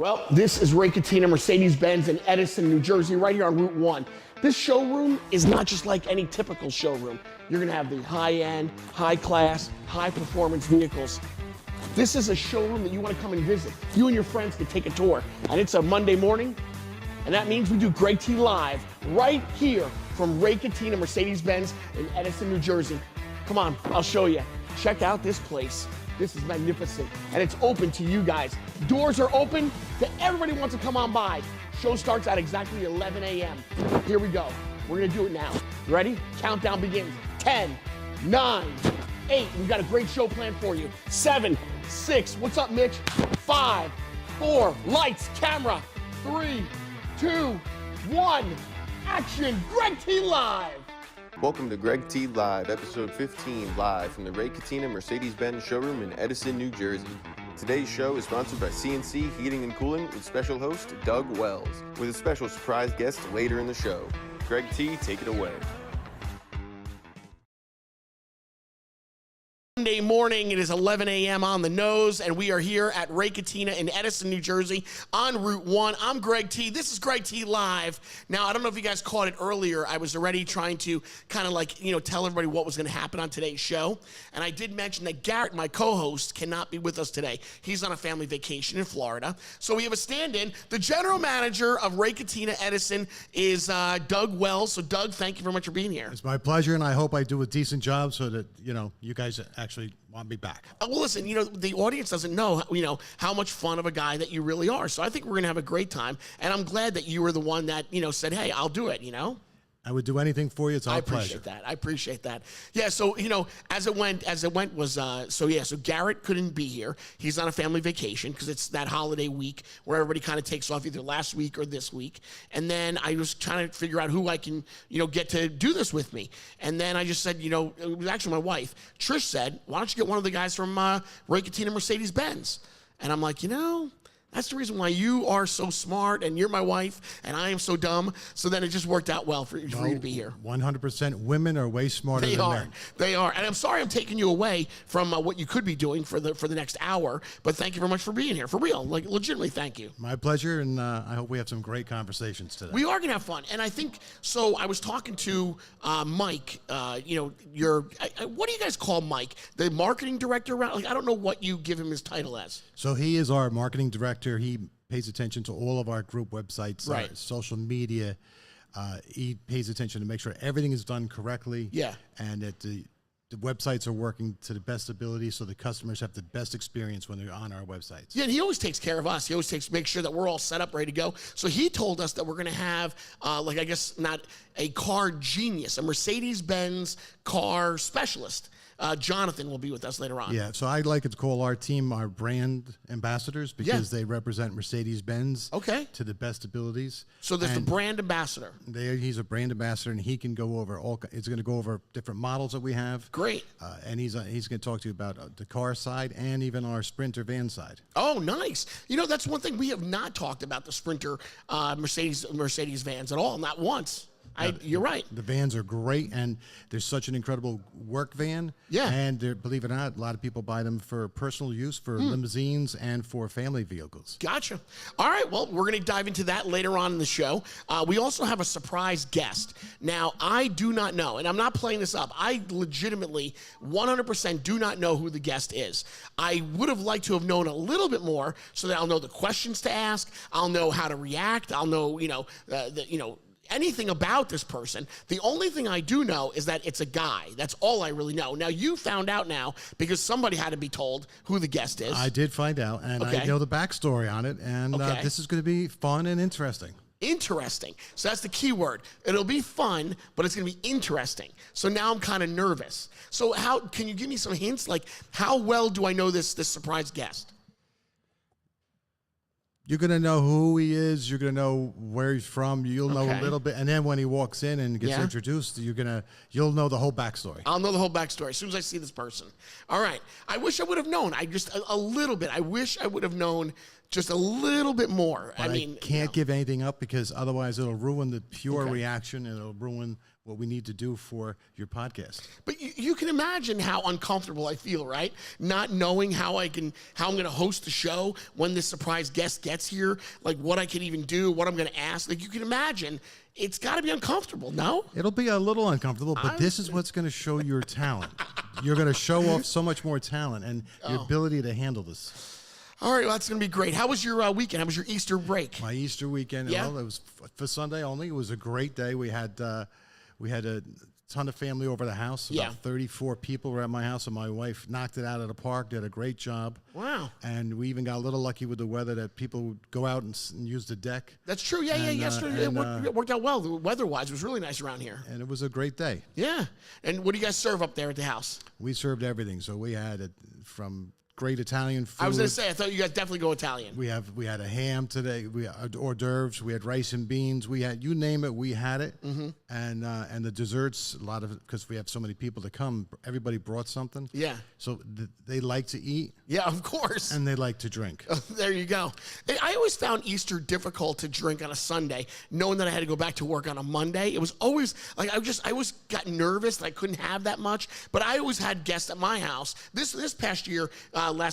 Well, this is Ray Catena Mercedes-Benz in Edison, New Jersey, right here on Route 1. This showroom is not just like any typical showroom. You're gonna have the high-end, high-class, high-performance vehicles. This is a showroom that you wanna come and visit. You and your friends can take a tour. And it's a Monday morning, and that means we do Greg T Live right here from Ray Catena Mercedes-Benz in Edison, New Jersey. Come on, I'll show you. Check out this place. This is magnificent, and it's open to you guys. Doors are open to everybody who wants to come on by. Show starts at exactly 11 a.m. Here we go. We're gonna do it now. You ready? Countdown begins. 10, 9, 8. We've got a great show planned for you. 7, 6. What's up, Mitch? 5, 4. Lights, camera. 3, 2, 1. Action. Greg T Live. Welcome to Greg T Live, episode 15, live from the Ray Catena Mercedes-Benz showroom in Edison, New Jersey. Today's show is sponsored by CNC Heating and Cooling with special host Doug Wells, with a special surprise guest later in the show. Greg T, take it away. Monday morning, it is 11 a.m. on the nose, and we are here at Ray Catena in Edison, New Jersey on Route 1. I'm Greg T. This is Greg T Live. Now, I don't know if you guys caught it earlier. I was already trying to kind of like, tell everybody what was going to happen on today's show. And I did mention that Garrett, my co-host, cannot be with us today. He's on a family vacation in Florida. So we have a stand-in. The general manager of Ray Catena Edison is Doug Wells. So, Doug, thank you very much for being here. It's my pleasure, and I hope I do a decent job so that, you guys actually want me back. Well, listen, the audience doesn't know, how much fun of a guy that you really are. So I think we're going to have a great time. And I'm glad that you were the one that, said, hey, I'll do it, I would do anything for you. It's our pleasure. I appreciate that. Yeah, so, as it went was, so Garrett couldn't be here. He's on a family vacation because it's that holiday week where everybody kind of takes off either last week or this week. And then I was trying to figure out who I can, get to do this with me. And then I just said, it was actually my wife. Trish said, why don't you get one of the guys from Ray Catena Mercedes-Benz? And I'm like, that's the reason why you are so smart and you're my wife and I am so dumb. So then it just worked out well for you to be here. 100% women are way smarter than men. They are. And I'm sorry I'm taking you away from what you could be doing for the next hour. But thank you very much for being here. For real. Like, legitimately, thank you. My pleasure. And I hope we have some great conversations today. We are going to have fun. And I think, so I was talking to Mike, what do you guys call Mike? The marketing director around? Like, I don't know what you give him his title as. So he is our marketing director. He pays attention to all of our group websites, right. Our social media. He pays attention to make sure everything is done correctly. Yeah. And that the websites are working to the best ability so the customers have the best experience when they're on our websites. Yeah, and he always takes care of us. He always makes sure that we're all set up, ready to go. So he told us that we're going to have, I guess not a car genius, a Mercedes-Benz car specialist. Jonathan will be with us later on. Yeah, so I'd like to call our team our brand ambassadors because they represent Mercedes-Benz to the best abilities. So there's the brand ambassador. He's a brand ambassador, and he can go over he's going to go over different models that we have. Great. And he's going to talk to you about the car side and even our Sprinter van side. Oh, nice. That's one thing we have not talked about, the Sprinter Mercedes vans at all, not once. You're right. The vans are great, and they're such an incredible work van. Yeah. And believe it or not, a lot of people buy them for personal use, for limousines, and for family vehicles. Gotcha. All right, well, we're going to dive into that later on in the show. We also have a surprise guest. Now, I do not know, and I'm not playing this up. I legitimately 100% do not know who the guest is. I would have liked to have known a little bit more so that I'll know the questions to ask. I'll know how to react. I'll know, anything about this person. The only thing I do know is that it's a guy. That's all I really know. Now, you found out now because somebody had to be told who the guest is. I did find out, and I know the backstory on it, and this is going to be fun and interesting. Interesting. So that's the key word. It'll be fun, but it's going to be interesting. So now I'm kind of nervous. So can you give me some hints? Like, how well do I know this surprise guest? You're going to know who he is. You're going to know where he's from. You'll know a little bit. And then when he walks in and gets introduced, you'll know the whole backstory. I'll know the whole backstory as soon as I see this person. All right. I wish I would have known. A little bit. I wish I would have known just a little bit more. But I can't give anything up because otherwise it'll ruin the pure reaction and it'll ruin what we need to do for your podcast. But you can imagine how uncomfortable I feel, right? Not knowing how I'm going to host the show when this surprise guest gets here, like what I can even do, what I'm going to ask. Like you can imagine, it's got to be uncomfortable, no? It'll be a little uncomfortable, but this is what's going to show your talent. You're going to show off so much more talent and your ability to handle this. All right, well, that's going to be great. How was your weekend? How was your Easter break? My Easter weekend, well, it was for Sunday only. It was a great day. We had a ton of family over the house. About 34 people were at my house, and my wife knocked it out of the park, did a great job. Wow. And we even got a little lucky with the weather that people would go out and use the deck. That's true. Yeah, yesterday it worked out well. Weather-wise, it was really nice around here. And it was a great day. Yeah. And what do you guys serve up there at the house? We served everything. So we had from great Italian food. I was going to say, I thought you guys definitely go Italian. We had a ham today. We had hors d'oeuvres. We had rice and beans. We had, you name it, we had it. Mm-hmm. And the desserts, a lot of it, because we have so many people to come, everybody brought something. Yeah. So they like to eat. Yeah, of course. And they like to drink. There you go. I always found Easter difficult to drink on a Sunday, knowing that I had to go back to work on a Monday. It was always like I always got nervous that I couldn't have that much. But I always had guests at my house. This past year,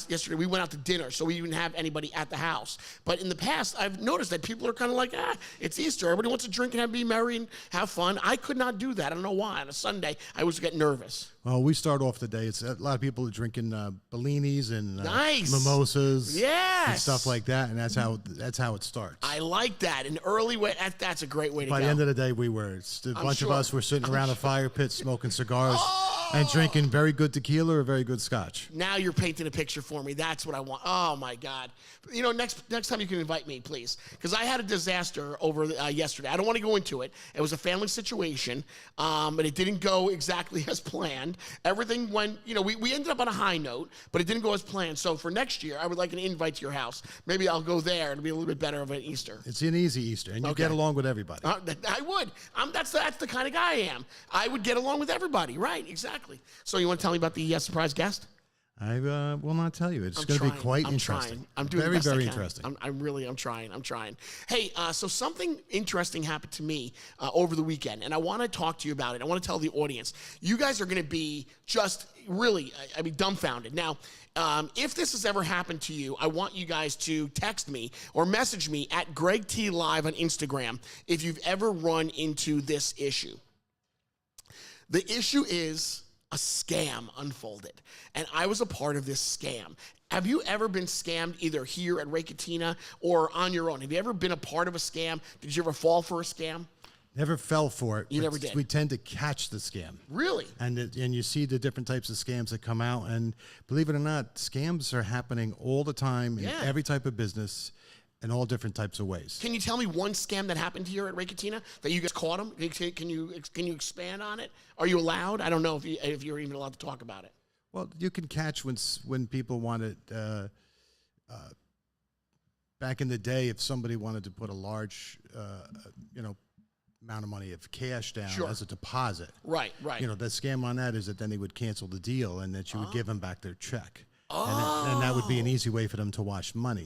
yesterday, we went out to dinner, so we didn't have anybody at the house. But in the past, I've noticed that people are kind of like, it's Easter. Everybody wants to drink and be merry and have fun. I could not do that. I don't know why. On a Sunday, I always get nervous. Well, we start off the day. It's a lot of people are drinking Bellinis and nice mimosas, yes, and stuff like that, and that's how it starts. I like that. An early way. That's a great way to go. By the end of the day, a bunch of us were sitting around a fire pit smoking cigars and drinking very good tequila or very good scotch. Now you're painting a picture for me. That's what I want. Oh my God! You know, next time you can invite me, please, because I had a disaster over yesterday. I don't want to go into it. It was a family situation, and it didn't go exactly as planned. Everything went, we ended up on a high note, but it didn't go as planned. So for next year, I would like an invite to your house. Maybe I'll go there. It'll be a little bit better of an Easter. It's an easy Easter, and you get along with everybody. I would. That's the kind of guy I am. I would get along with everybody. Right, exactly. So you want to tell me about the surprise guest? I will not tell you. It's going to be quite interesting. I'm doing very, the best very I can. interesting. I'm trying. Hey, so something interesting happened to me over the weekend, and I want to talk to you about it. I want to tell the audience. You guys are going to be just really, dumbfounded. Now, if this has ever happened to you, I want you guys to text me or message me at Greg T Live on Instagram if you've ever run into this issue. The issue is a scam unfolded, and I was a part of this scam. Have you ever been scammed either here at Ray Catena or on your own? Have you ever been a part of a scam? Did you ever fall for a scam? Never fell for it. You never did. We tend to catch the scam. Really? And you see the different types of scams that come out, and believe it or not, scams are happening all the time in every type of business. In all different types of ways. Can you tell me one scam that happened here at Ray Catena that you guys caught them? Can you expand on it? Are you allowed? I don't know if you're even allowed to talk about it. Well, you can catch when people want it. Back in the day, if somebody wanted to put a large, amount of money of cash down as a deposit, right. The scam on that is that then they would cancel the deal and that you would give them back their check. And that would be an easy way for them to wash money.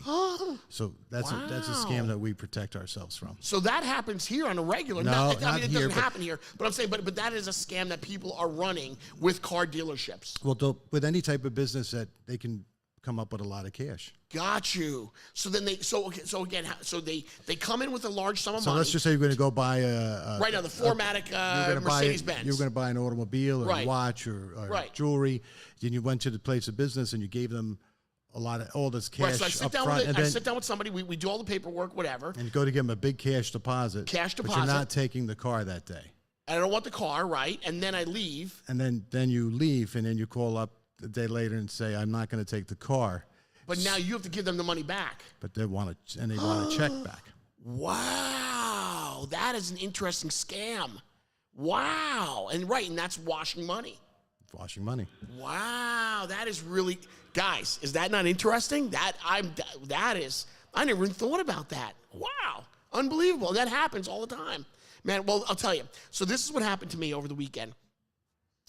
So that's a scam that we protect ourselves from. So that happens here on a regular. No, it doesn't happen here. But I'm saying, but that is a scam that people are running with car dealerships. Well, with any type of business that they can come up with a lot of cash. Got you. So then they come in with a large sum of money. So let's just say you're going to go buy right now the 4MATIC Mercedes-Benz. You're going to buy an automobile or a watch or jewelry. Then you went to the place of business and you gave them all this cash so I sit up down front. I sit down with somebody. We do all the paperwork, whatever. And you go to give them a big cash deposit. But you're not taking the car that day. I don't want the car, right? And then I leave. And then you leave, and then you call up a day later and say, I'm not going to take the car. But now you have to give them the money back. But they want a check back. Wow, that is an interesting scam. Wow, and that's washing money. Washing money. Wow, that is really, guys. Is that not interesting? I never even thought about that. Wow, unbelievable. That happens all the time, man. Well, I'll tell you. So this is what happened to me over the weekend.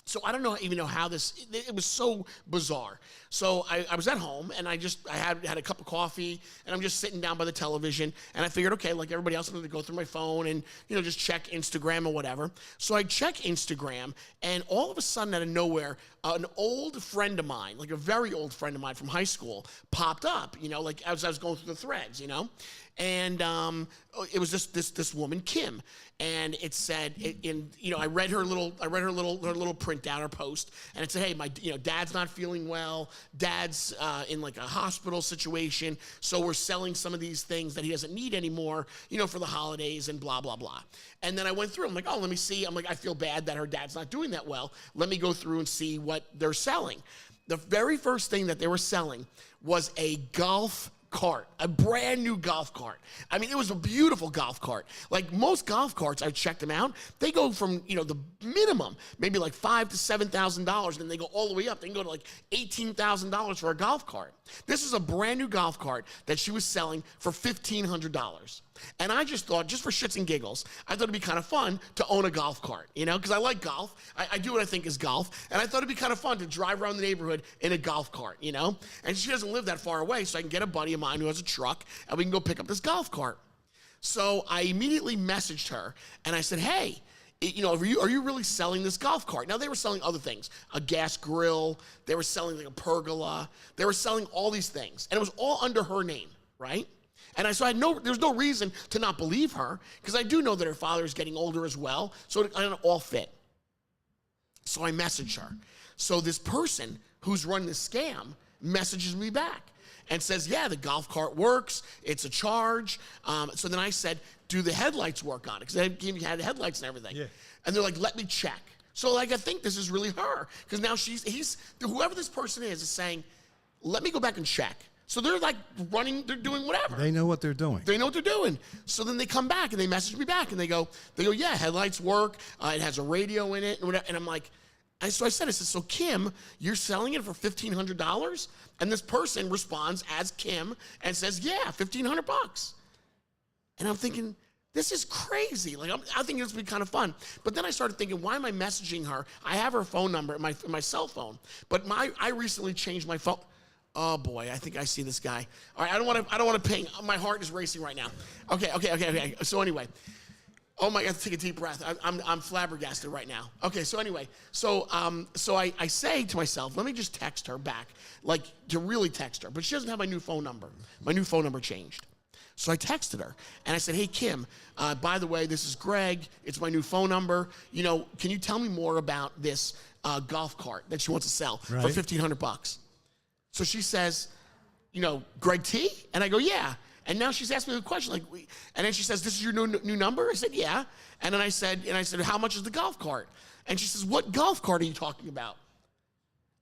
So I don't even know how it was so bizarre. So I was at home, and I had a cup of coffee, and I'm just sitting down by the television, and I figured, okay, like everybody else, I'm going to go through my phone and, just check Instagram or whatever. So I check Instagram, and all of a sudden, out of nowhere, an old friend of mine, like a very old friend of mine from high school, popped up, like as I was going through the threads, and it was this woman, Kim, and it said, I read her little printout, her post, and it said, hey, my dad's not feeling well, dad's in like a hospital situation, so we're selling some of these things that he doesn't need anymore, for the holidays and blah blah blah. And then I went through, I'm like, oh, let me see. I'm like, I feel bad that her dad's not doing that well. Let me go through and see what they're selling. The very first thing that they were selling was a golf cart, a brand new golf cart. I mean, it was a beautiful golf cart. Like most golf carts, I checked them out. They go from, the minimum, maybe like $5,000 to $7,000, and then they go all the way up. They can go to like $18,000 for a golf cart. This is a brand new golf cart that she was selling for $1,500. And I just thought, just for shits and giggles, I thought it'd be kind of fun to own a golf cart, because I like golf. I do what I think is golf, and I thought it'd be kind of fun to drive around the neighborhood in a golf cart, And she doesn't live that far away, so I can get a buddy of mine who has a truck, and we can go pick up this golf cart. So I immediately messaged her, and I said, hey, are you really selling this golf cart? Now, they were selling other things, a gas grill. They were selling like a pergola. They were selling all these things, and it was all under her name, right? And there's no reason to not believe her, because I do know that her father is getting older as well, so it all fit. So I messaged her. So this person who's running the scam messages me back and says, yeah, the golf cart works, it's a charge. So then I said, do the headlights work on it? Because they had headlights and everything. Yeah. And they're like, let me check. So I think this is really her, because now whoever this person is saying, let me go back and check. So they're like they're doing whatever. They know what they're doing. They know what they're doing. So then they come back and they message me back and they go, yeah, headlights work. It has a radio in it and whatever. And I'm like, so I said, so Kim, you're selling it for $1,500? And this person responds as Kim and says, yeah, $1,500. And I'm thinking, this is crazy. Like, I think this would be kind of fun. But then I started thinking, why am I messaging her? I have her phone number in my cell phone, but I recently changed my phone. Oh boy, I think I see this guy. All right, I don't want to ping. My heart is racing right now. Okay. So anyway, oh my God, take a deep breath. I'm flabbergasted right now. Okay, so anyway, so I say to myself, let me just text her back, like to really text her. But she doesn't have my new phone number. My new phone number changed. So I texted her and I said, hey Kim, by the way, this is Greg. It's my new phone number. Can you tell me more about this golf cart that she wants to sell for $1,500? So she says, Greg T? And I go, yeah. And now she's asking me the question, and then she says, this is your new number? I said, yeah. And then I said, how much is the golf cart? And she says, what golf cart are you talking about?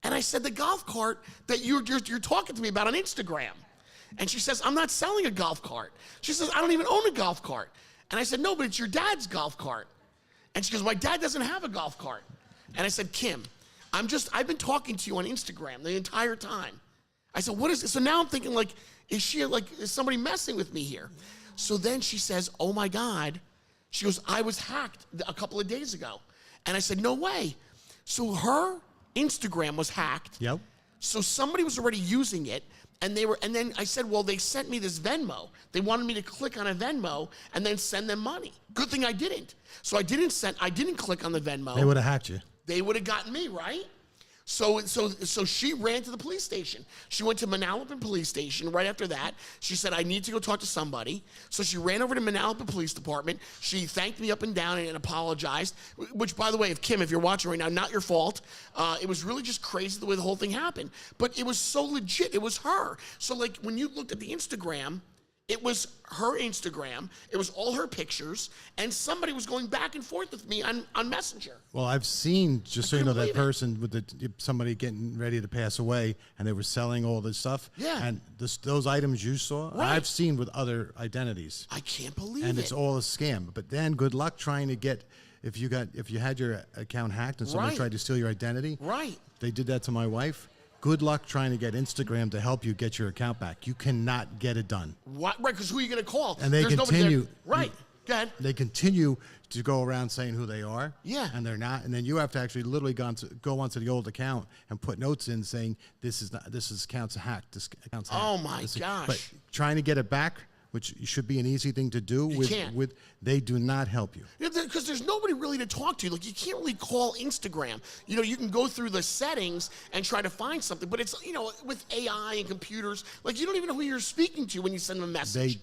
And I said, the golf cart that you're talking to me about on Instagram. And she says, I'm not selling a golf cart. She says, I don't even own a golf cart. And I said, no, but it's your dad's golf cart. And she goes, my dad doesn't have a golf cart. And I said, Kim, I've been talking to you on Instagram the entire time. I said, what is this? So now I'm thinking, is somebody messing with me here? So then she says, oh my God. She goes, I was hacked a couple of days ago. And I said, no way. So her Instagram was hacked. Yep. So somebody was already using it. And then I said, well, they sent me this Venmo. They wanted me to click on a Venmo and then send them money. Good thing I didn't. So I didn't click on the Venmo. They would have hacked you. They would have gotten me, right? So she ran to the police station. She went to Manalapan Police Station. Right after that, she said, I need to go talk to somebody. So she ran over to Manalapan Police Department. She thanked me up and down and apologized, which, by the way, if you're watching right now, not your fault. It was really just crazy the way the whole thing happened. But it was so legit. It was her. So, when you looked at the Instagram, it was her Instagram. It was all her pictures. And somebody was going back and forth with me on Messenger. Well, I've seen, just so you know, that person with somebody getting ready to pass away, and they were selling all this stuff. Yeah. And those items you saw, right, I've seen with other identities. I can't believe it. And it's all a scam. But then good luck trying to get, if you had your account hacked and somebody tried to steal your identity. Right. They did that to my wife. Good luck trying to get Instagram to help you get your account back. You cannot get it done. What? Right, because who are you going to call? And they continue. Right. Go ahead. They continue to go around saying who they are. Yeah. And they're not. And then you have to actually literally go onto the old account and put notes in saying this account's hacked. This account's hacked. Oh my gosh. But trying to get it back, which should be an easy thing to do, they do not help you. Because there's nobody really to talk to. Like, you can't really call Instagram. You know, you can go through the settings and try to find something, but it's, you know, with AI and computers, like, you don't even know who you're speaking to when you send them a message.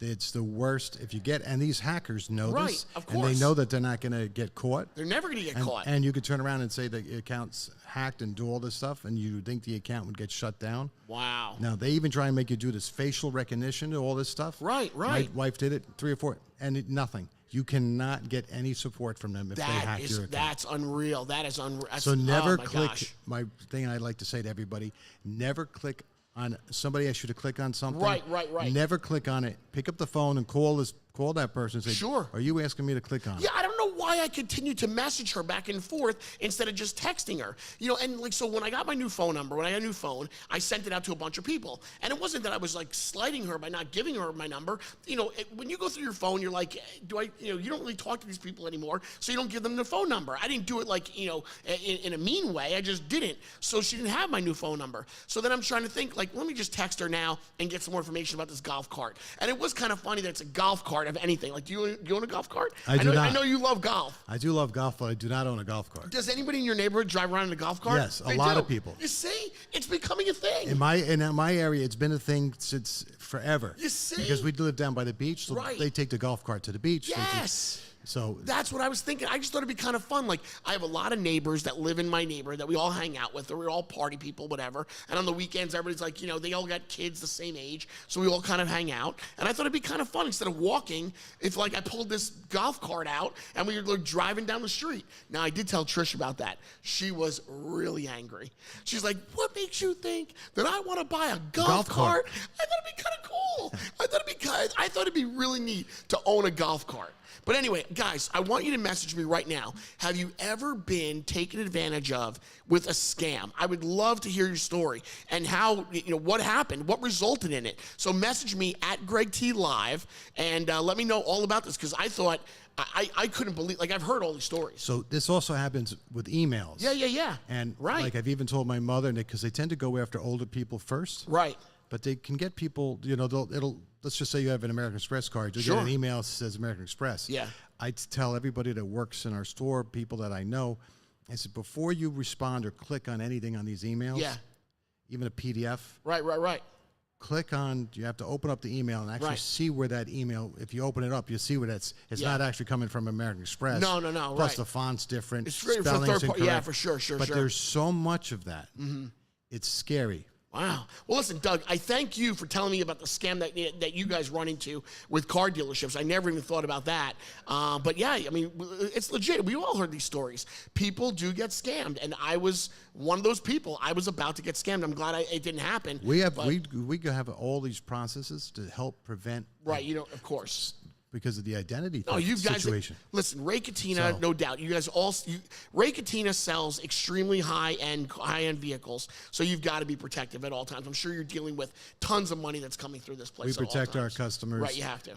It's the worst. If you get, and these hackers know right, this, of course. And they know that they're not going to get caught. They're never going to get caught. And you could turn around and say the account's hacked and do all this stuff, and you think the account would get shut down. Wow. Now, they even try and make you do this facial recognition and all this stuff. Right. My wife did it 3 or 4, and nothing. You cannot get any support from them if they hack your account. That's unreal. That is unreal. So never click. Gosh. My thing I like to say to everybody, never click on somebody asks you to click on something. Right. Never click on it. Pick up the phone and call that person and say, sure. Are you asking me to click on it? Yeah, I don't know why I continue to message her back and forth instead of just texting her. You know, and like, so when I got my new phone number, when I got a new phone, I sent it out to a bunch of people. And it wasn't that I was like slighting her by not giving her my number. You know, when you go through your phone, you're like, you don't really talk to these people anymore, so you don't give them the phone number. I didn't do it like, in a mean way. I just didn't. So she didn't have my new phone number. So then I'm trying to think, like, let me just text her now and get some more information about this golf cart. And it was kind of funny that it's a golf cart of anything. Like, do you own a golf cart? I do not. I know you love golf. I do love golf, but I do not own a golf cart. Does anybody in your neighborhood drive around in a golf cart? Yes, a lot of people. You see, it's becoming a thing. In my area, it's been a thing since forever. You see, because we live down by the beach, so right. they take the golf cart to the beach. Yes. So that's what I was thinking. I just thought it'd be kind of fun. Like, I have a lot of neighbors that live in my neighborhood that we all hang out with, or we're all party people, whatever. And on the weekends, everybody's like, they all got kids the same age, so we all kind of hang out. And I thought it'd be kind of fun instead of walking, if like I pulled this golf cart out and we were like, driving down the street. Now, I did tell Trish about that. She was really angry. She's like, "What makes you think that I want to buy a golf cart?" I thought it'd be kind of cool. I thought it'd be really neat to own a golf cart. But anyway, guys, I want you to message me right now. Have you ever been taken advantage of with a scam? I would love to hear your story and how, what happened, what resulted in it. So message me at Greg T Live and let me know all about this, because I thought, I couldn't believe, like, I've heard all these stories. So this also happens with emails. Yeah. And right. Like, I've even told my mother, because they tend to go after older people first. Right. But they can get people, let's just say you have an American Express card. You'll sure. get an email that says American Express. Yeah. I tell everybody that works in our store, people that I know, I said, before you respond or click on anything on these emails, even a PDF. Right. Click on, you have to open up the email and actually right. see where that email, if you open it up, you see where it's not actually coming from American Express. No, Plus right. the font's different, it's for spelling's third party. incorrect. Yeah, for sure. But there's so much of that. Mm-hmm. It's scary. Wow. Well, listen, Doug, I thank you for telling me about the scam that you guys run into with car dealerships. I never even thought about that. But yeah, I mean, it's legit. We all heard these stories. People do get scammed, and I was one of those people. I was about to get scammed. I'm glad it didn't happen. We have all these processes to help prevent. Right. Of course. Because of the identity situation. Listen, Ray Catena, no doubt. You guys Ray Catena sells extremely high-end vehicles, so you've got to be protective at all times. I'm sure you're dealing with tons of money that's coming through this place. We protect our customers. Right, you have to.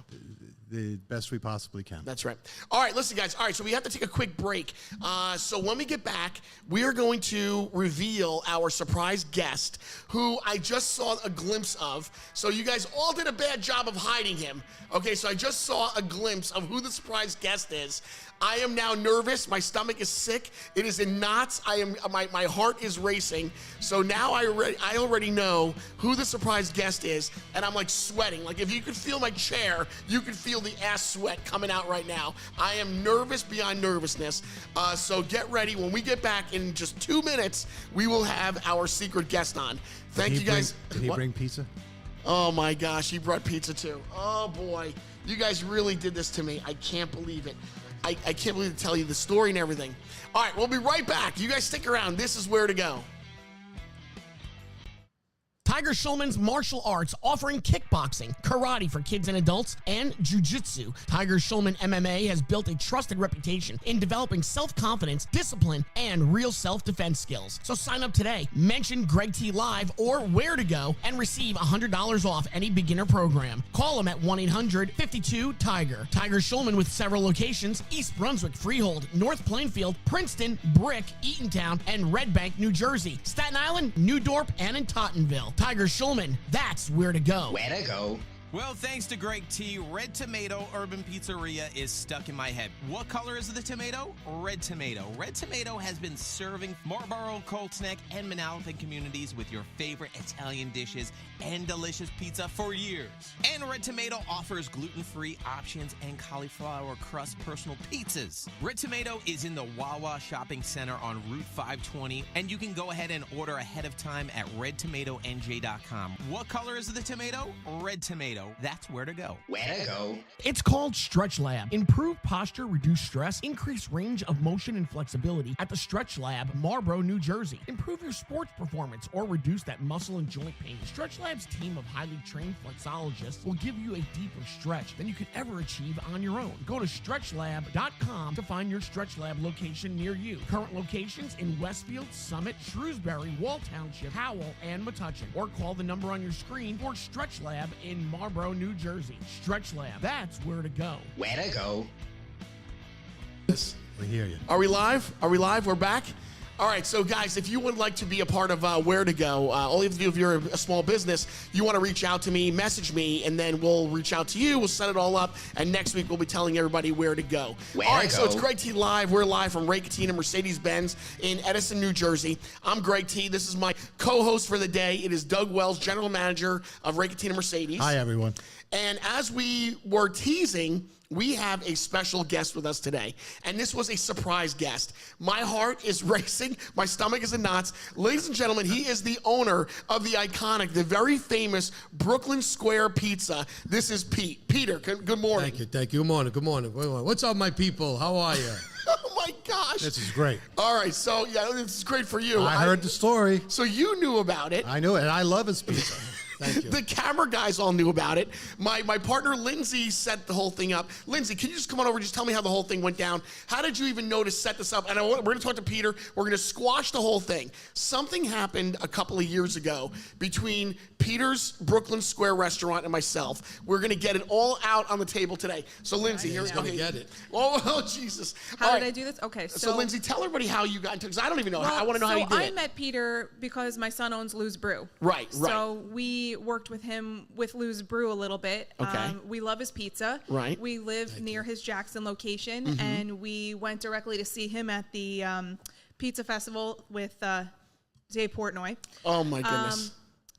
The best we possibly can. That's right. All right, listen, guys. All right, so we have to take a quick break. So when we get back, we are going to reveal our surprise guest, who I just saw a glimpse of. So you guys all did a bad job of hiding him. Okay, so I just saw a glimpse of who the surprise guest is. I am now nervous. My stomach is sick. It is in knots. My heart is racing. So now I already know who the surprise guest is, and I'm like sweating. Like, if you could feel my chair, you could feel the ass sweat coming out right now. I am nervous beyond nervousness. So get ready. When we get back in just 2 minutes, we will have our secret guest on. Thank you guys. Did he bring pizza? Oh my gosh, he brought pizza too. Oh boy, you guys really did this to me. I can't believe it. I can't believe to tell you the story and everything. All right, we'll be right back. You guys stick around. This is Where to Go. Tiger Schulman's Martial Arts, offering kickboxing, karate for kids and adults, and jiu-jitsu. Tiger Schulman MMA has built a trusted reputation in developing self-confidence, discipline, and real self-defense skills. So sign up today, mention Greg T Live or Where to Go, and receive $100 off any beginner program. Call them at 1-800-52-TIGER. Tiger Schulman with several locations: East Brunswick, Freehold, North Plainfield, Princeton, Brick, Eatontown, and Red Bank, New Jersey, Staten Island, New Dorp, and in Tottenville. Tiger Schulman, that's where to go. Where to go. Well, thanks to Greg T, Red Tomato Urban Pizzeria is stuck in my head. What color is the tomato? Red Tomato. Red Tomato has been serving Marlboro, Colts Neck, and Manalapan communities with your favorite Italian dishes and delicious pizza for years. And Red Tomato offers gluten-free options and cauliflower crust personal pizzas. Red Tomato is in the Wawa Shopping Center on Route 520, and you can go ahead and order ahead of time at redtomatonj.com. What color is the tomato? Red Tomato. That's where to go. Where to go. It's called Stretch Lab. Improve posture, reduce stress, increase range of motion and flexibility at the Stretch Lab, Marlboro, New Jersey. Improve your sports performance or reduce that muscle and joint pain. Stretch Lab's team of highly trained flexologists will give you a deeper stretch than you could ever achieve on your own. Go to stretchlab.com to find your Stretch Lab location near you. Current locations in Westfield, Summit, Shrewsbury, Wall Township, Howell, and Metuchen. Or call the number on your screen for Stretch Lab in Marlboro, New Jersey. Stretch Lab, that's where to go. Where to go. We hear you. Are we live? Are we live? We're back? All right, so guys, if you would like to be a part of Where to Go, all you have to do if you're a small business, you want to reach out to me, message me, and then we'll reach out to you. We'll set it all up, and next week we'll be telling everybody where to go. All right, so it's Greg T Live. We're live from Ray Catena Mercedes-Benz in Edison, New Jersey. I'm Greg T. This is my co-host for the day. It is Doug Wells, General Manager of Ray Catena Mercedes. Hi, everyone. And as we were teasing, we have a special guest with us today, and this was a surprise guest. My heart is racing. My stomach is in knots. Ladies and gentlemen, he is the owner of the iconic, the very famous Brooklyn Square Pizza. This is Pete. Peter, good morning. Thank you. Good morning. What's up, my people? How are you? Oh, my gosh. This is great. All right, so, yeah, this is great for you. I heard the story. So you knew about it. I knew it, and I love his pizza. Thank you. The camera guys all knew about it. My partner, Lindsay, set the whole thing up. Lindsay, can you just come on over and just tell me how the whole thing went down? How did you even know to set this up? And we're going to talk to Peter. We're going to squash the whole thing. Something happened a couple of years ago between Peter's Brooklyn Square restaurant and myself. We're going to get it all out on the table today. So, Lindsay, here we go. Get it. Oh, Jesus. How did I do this? Okay, so Lindsay, tell everybody how you got into it, because I don't even know. I want to know how you did it. So I met Peter because my son owns Lou's Brew. Right. So we worked with him with Lou's Brew a little bit. Okay. We love his pizza. Right. We live near his Jackson location, and we went directly to see him at the pizza festival with Dave Portnoy. Oh, my goodness.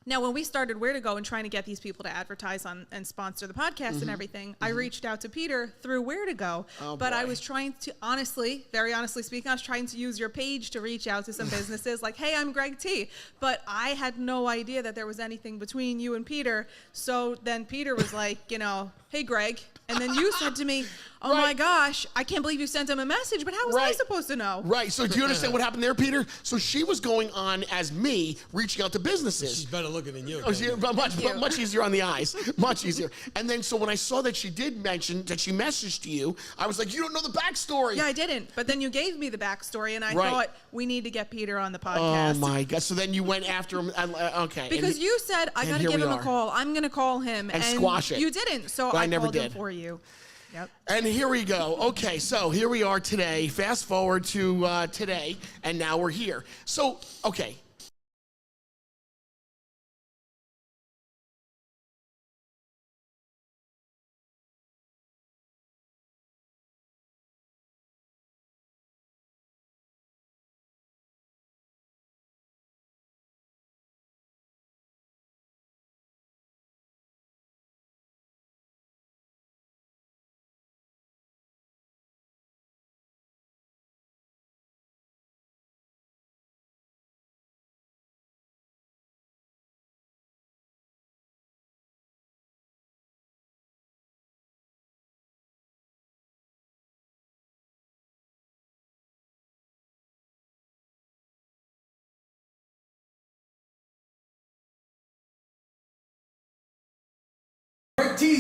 Now, when we started Where to Go and trying to get these people to advertise on and sponsor the podcast and everything, I reached out to Peter through Where to Go. But I was trying to, very honestly speaking, I was trying to use your page to reach out to some businesses like, hey, I'm Greg T. But I had no idea that there was anything between you and Peter. So then Peter was like, hey, Greg. And then you said to me, oh, my gosh, I can't believe you sent him a message, but how was I supposed to know? Right. So do you understand what happened there, Peter? So she was going on as me, reaching out to businesses. She's better looking than you. Much easier on the eyes. Much easier. And then so when I saw that she did mention that she messaged you, I was like, you don't know the backstory. Yeah, I didn't. But then you gave me the backstory, and I thought, we need to get Peter on the podcast. Oh, my God. So then you went after him. Okay. Because you said, I got to give him a call. I'm going to call him. And squash it. You didn't. So but I never called did. him for you. Yep. And here we go. Okay, so here we are today. Fast forward to today, and now we're here. So, okay.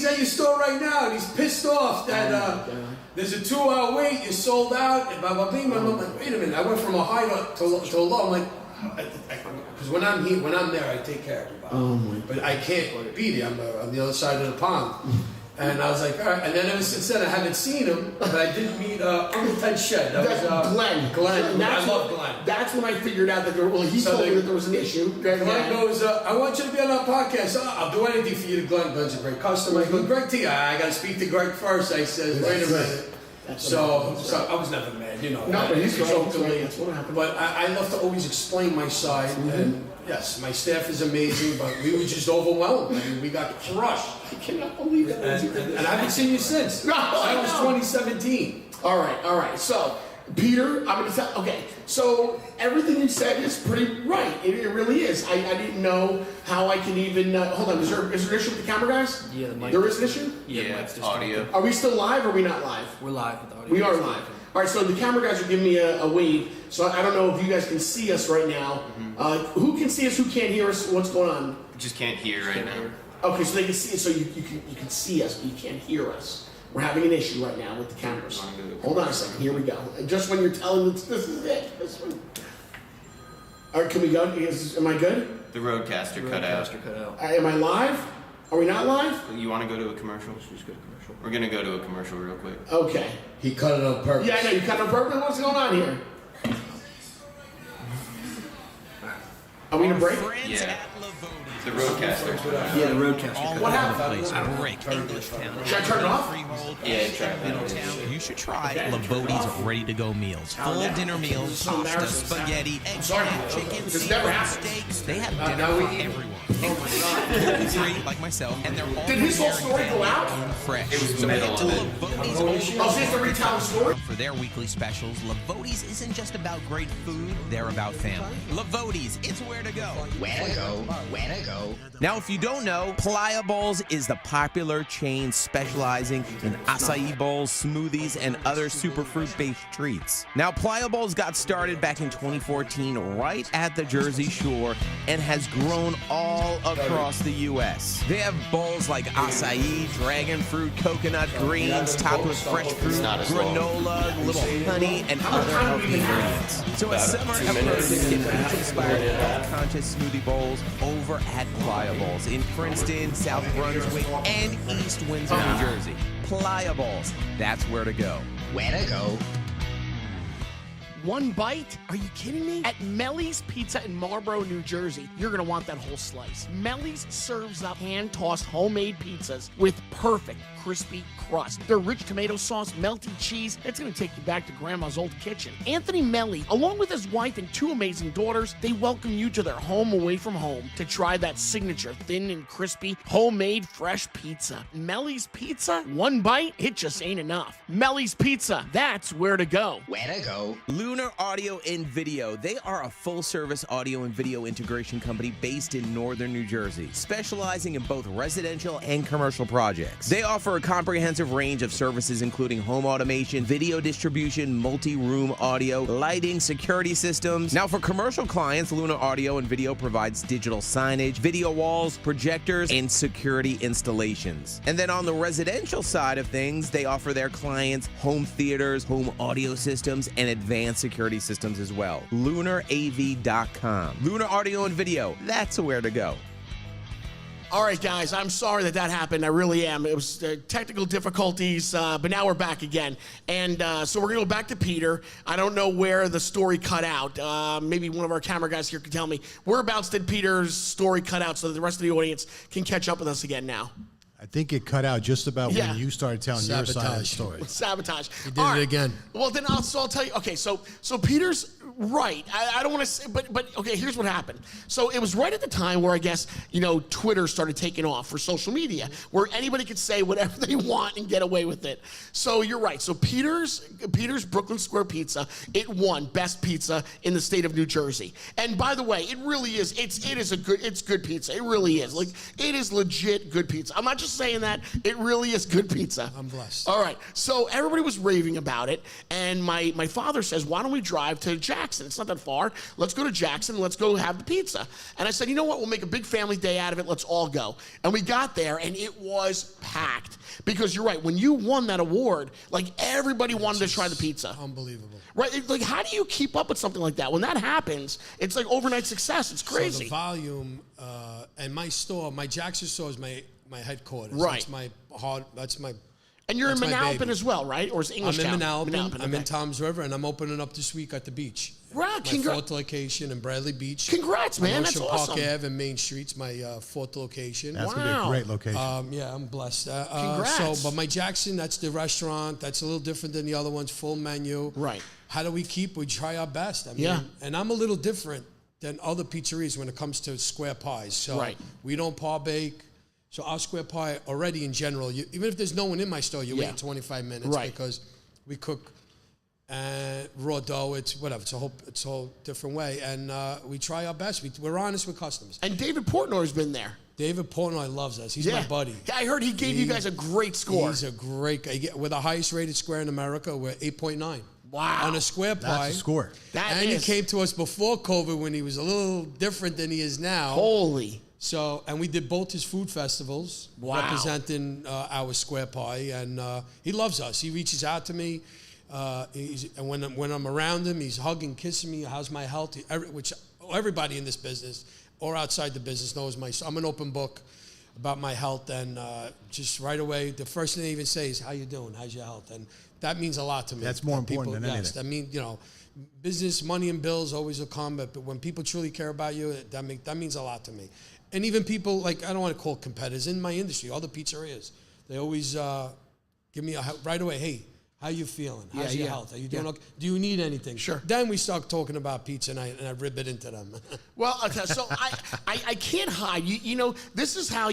he's at your store right now, and he's pissed off that there's a 2-hour wait, you're sold out, and blah, blah, blah. I'm like, wait a minute, I went from a high to a low. I'm like, because when I'm there, I take care of everybody. But I can't be there. I'm on the other side of the pond. And I was like, all right. And then ever since then, I haven't seen him, but I did meet Uncle Ted Shed. That was Glenn. I love Glenn. That's when I figured out that he told me that there was an issue. Glenn goes, I want you to be on our podcast. I'll do anything for you to Glenn. Glenn's a great customer. I go, Greg T, I got to speak to Greg first. I says, wait a minute. So I was never mad, you know. No, but he's right. That's what happened. But I love to always explain my side. And yes, my staff is amazing, but we were just overwhelmed. I mean, we got crushed. I cannot believe that. And I haven't seen you since. No, that was 2017. All right. So, Peter, I'm going to tell. Okay, so everything you said is pretty right. It really is. I didn't know how I could even. Hold on. Is there an issue with the camera, guys? Yeah, the mic. There is an issue? Yeah, it's audio. Are we still live or are we not live? We're live with the audio. We are live. All right, so the camera guys are giving me a wave. So I don't know if you guys can see us right now. Who can see us? Who can't hear us? What's going on? Just can't hear right now. Okay, so they can see us. So you can see us, but you can't hear us. We're having an issue right now with the cameras. Hold on a second. Here we go. Just when you're telling us this is it. This one. All right, can we go? Am I good? The roadcaster cut out. Am I live? Are we not live? You want to go to a commercial? We're going to go to a commercial real quick. Okay. He cut it on purpose. Yeah, I know. You cut it on purpose? What's going on here? Are we in a break? Yeah. The roadcaster. Yeah, the roadcaster. What happened? Brick, English Town. Should I turn it off? Yeah, try it. You should try Lavodi's ready-to-go meals. Full dinner meals, pasta, spaghetti, eggs, chicken, seafood, steaks. They have dinner for everyone. Gluten-free, like myself, and they're all Did his whole story go out? fresh. It was So middle head to of it. Lavodi's Oh, so it's the retailing story? For their weekly specials, Lavodi's isn't just about great food, they're about family. Lavodi's, it's where to go. Where to go, where to go. Now, if you don't know, Playa Bowls is the popular chain specializing in acai bowls, smoothies, and other superfruit-based treats. Now, Playa Bowls got started back in 2014 right at the Jersey Shore and has grown all across the U.S. They have bowls like acai, dragon fruit, coconut, greens, topped with fresh fruit, granola, little honey, and other healthy ingredients. So as summer approaches, get beach-inspired, health-conscious smoothie bowls over at Playa Bowls in Princeton, South Brunswick, and East Windsor, New Jersey. Playa Bowls, that's where to go. Where to go. One bite? Are you kidding me? At Melly's Pizza in Marlboro, New Jersey, you're gonna want that whole slice. Melly's serves up hand-tossed homemade pizzas with perfect crispy crust. Their rich tomato sauce, melty cheese, it's gonna take you back to Grandma's old kitchen. Anthony Melly, along with his wife and 2 amazing daughters, they welcome you to their home away from home to try that signature thin and crispy, homemade fresh pizza. Melly's Pizza? One bite? It just ain't enough. Melly's Pizza, that's where to go. Where to go. Lunar Audio and Video. They are a full-service audio and video integration company based in northern New Jersey, specializing in both residential and commercial projects. They offer a comprehensive range of services including home automation, video distribution, multi-room audio, lighting, security systems. Now for commercial clients, Lunar Audio and Video provides digital signage, video walls, projectors, and security installations. And then on the residential side of things, they offer their clients home theaters, home audio systems, and advanced security systems as well. LunarAV.com. Lunar Audio and Video, that's where to go. All right, guys, I'm sorry that happened. I really am. It was technical difficulties, but now we're back again. And so we're going to go back to Peter. I don't know where the story cut out. Maybe one of our camera guys here can tell me. Whereabouts did Peter's story cut out so that the rest of the audience can catch up with us again now? I think it cut out just about when you started telling your side of the story. Sabotage. He did it again. Well, then I'll tell you. Okay, so Peter's right. I don't want to say, but okay, here's what happened. So it was right at the time where I guess, Twitter started taking off for social media, where anybody could say whatever they want and get away with it. So you're right. So Peter's Brooklyn Square Pizza, it won best pizza in the state of New Jersey. And by the way, it really is. It's good pizza. It really is. Like, it is legit good pizza. I'm not just just saying that. It really is good pizza. I'm blessed. All right. So everybody was raving about it, and my father says, why don't we drive to Jackson? It's not that far. Let's go to Jackson. Let's go have the pizza. And I said, you know what? We'll make a big family day out of it. Let's all go. And we got there, and it was packed. Because you're right. When you won that award, like, everybody wanted to try the pizza. Unbelievable. Right? Like, how do you keep up with something like that? When that happens, it's like overnight success. It's crazy. So the volume, and my store, my Jackson store is my headquarters. Right. That's my And you're in my Manalapan baby. as well, right? Or is it English I'm in Town? Manalapan. I'm okay. in Toms River, and I'm opening up this week at the beach. Wow, My fourth location in Bradley Beach. Congrats, man. That's Ocean awesome. Park Ave and Main Street's my fourth location. That's going to be a great location. Yeah, I'm blessed. Congrats. But my Jackson, that's the restaurant. That's a little different than the other ones, full menu. Right. How do we keep? We try our best. I mean, Yeah. And I'm a little different than other pizzerias when it comes to square pies. So Right. we don't par bake. So our square pie already in general, even if there's no one in my store, you wait 25 minutes because we cook raw dough. It's whatever. It's a whole different way, and we try our best. We're honest with customers. And David Portnoy's been there. David Portnoy loves us. He's my buddy. Yeah, I heard he gave you guys a great score. He's a great guy. We're the highest rated square in America. We're 8.9. Wow. On a square pie. That's a score. He came to us before COVID when he was a little different than he is now. Holy. So, and we did both his food festivals representing our square pie, and he loves us. He reaches out to me, and when I'm around him, he's hugging, kissing me. How's my health? Which everybody in this business or outside the business knows I'm an open book about my health, and just right away, the first thing they even say is, "How you doing? How's your health?" And that means a lot to me. That's more important than anything. I mean, business, money, and bills always will come, but when people truly care about you, that means a lot to me. And even people, like, I don't want to call competitors in my industry, all the pizzerias, they always give me right away, hey, how you feeling? How's your health? Are you doing okay? Do you need anything? Sure. Then we start talking about pizza, and I rib it into them. Well, okay, so I can't hide. You know, this is how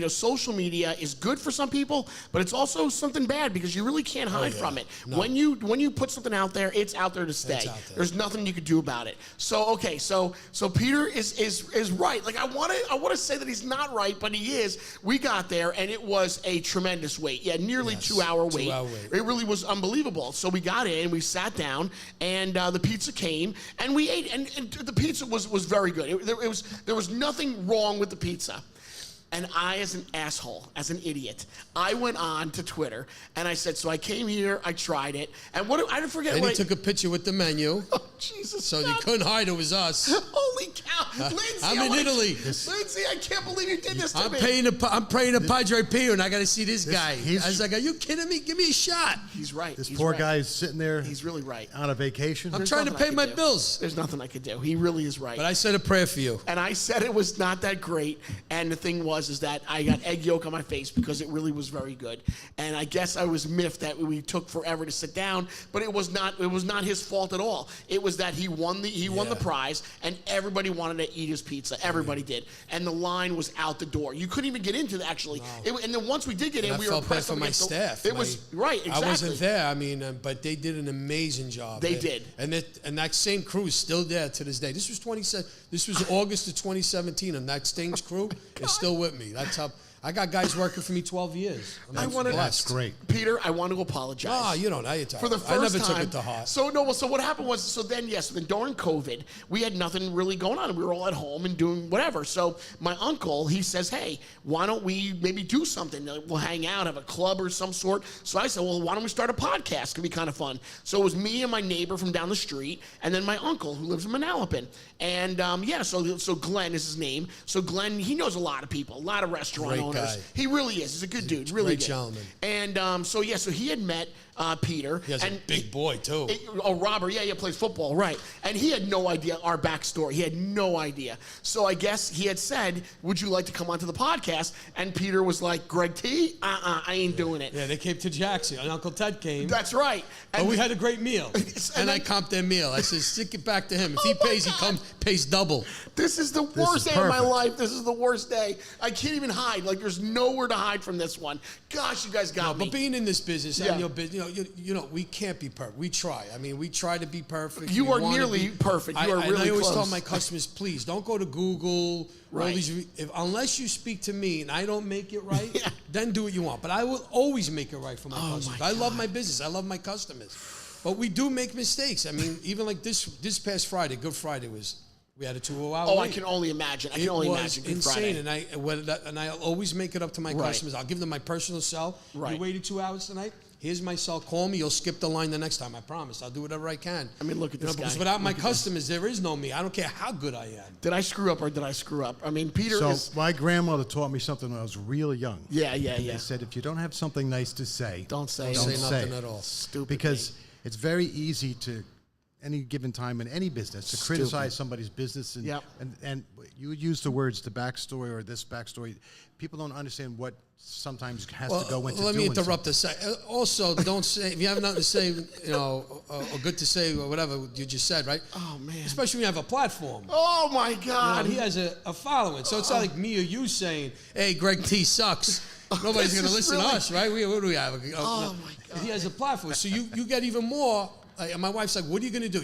social media is good for some people, but it's also something bad because you really can't hide from it. No. When you put something out there, it's out there to stay. It's out there. There's nothing you can do about it. So okay, so Peter is right. Like I want to say that he's not right, but he is. We got there and it was a tremendous wait. Yeah, nearly 2 hour wait. 2 hour wait. It really was unbelievable. So we got in, we sat down, and the pizza came, and we ate, and the pizza was very good. There was nothing wrong with the pizza. And I, as an asshole, as an idiot, I went on to Twitter, and I said, so I came here, I tried it, and I didn't forget. And he took a picture with the menu. Oh, Jesus. So you couldn't hide it was us. Holy cow. Lindsay, I'm in Italy. Lindsay, I can't believe you did this to me. I'm praying to Padre Pio, and I got to see this guy. I was like, are you kidding me? Give me a shot. He's right. This poor guy's sitting there. He's really right. On a vacation. I'm trying to pay my bills. There's nothing I could do. He really is right. But I said a prayer for you. And I said it was not that great. And the thing is that I got egg yolk on my face because it really was very good. And I guess I was miffed that we took forever to sit down, but it was not his fault at all. It was that he won the prize, and everybody wanted to eat his pizza. Everybody did. And the line was out the door. You couldn't even get into it, actually. No. And then once we did get in, we were felt bad for my staff. It was right, exactly. I wasn't there. I mean, but they did an amazing job. They did. And that same crew is still there to this day. This was August of 2017, and that same crew is still with me. That's how. I got guys working for me 12 years. That's great. Peter, I want to apologize. Oh, you don't. Now you're talking. For the first time. I never took it to heart. So what happened was, then during COVID, we had nothing really going on. We were all at home and doing whatever. So my uncle, he says, hey, why don't we maybe do something? We'll hang out, have a club or some sort. So I said, well, why don't we start a podcast? It could be kind of fun. So it was me and my neighbor from down the street, and then my uncle who lives in Manalapan. And so Glenn is his name. So Glenn, he knows a lot of people, a lot of restaurant owners. Guy. He really is. He's a good dude. Really great good. Gentleman. And so he had met Peter. He has a big boy, too. Robert, he plays football, right. And he had no idea our backstory. He had no idea. So I guess he had said, would you like to come onto the podcast? And Peter was like, Greg T? I ain't doing it. Yeah, they came to Jackson, and Uncle Ted came. That's right. And we had a great meal. and I comped their meal. I said, stick it back to him. If he pays, he pays double. This is the worst day of my life. This is the worst day. I can't even hide. Like, there's nowhere to hide from this one. Gosh, you guys got me. But being in this business, and you know, we can't be perfect. We try. I mean, we try to be perfect. You are nearly perfect. You are really close. And I always tell my customers, please don't go to Google. Right. All these, unless you speak to me and I don't make it right, then do what you want. But I will always make it right for my customers. I love my business. I love my customers. But we do make mistakes. I mean, even like this past Friday, Good Friday we had a 2-hour wait. I can only imagine. I can only imagine. It was insane, and I always make it up to my customers. I'll give them my personal cell. Right. You waited 2 hours tonight? Here's my cell. Call me. You'll skip the line the next time. I promise. I'll do whatever I can. I mean, look at this guy. Because without my customers, there is no me. I don't care how good I am. Did I screw up or did I screw up? I mean, Peter is... my grandmother taught me something when I was really young. Yeah. They said, if you don't have something nice to say, don't say nothing at all. Stupid. Because it's very easy to, any given time in any business, to criticize somebody's business. And you would use the words the backstory or this backstory. People don't understand what sometimes has to go into let me interrupt a sec. Also, don't say, if you have nothing to say, you know, or good to say, or whatever you just said, right? Oh, man. Especially when you have a platform. Oh, my God. You know, he has a following. So it's not like me or you saying, hey, Greg T sucks. Nobody's going to listen to us, right? What do we have? Oh, my God. He has a platform. So you get even more. And my wife's like, what are you going to do?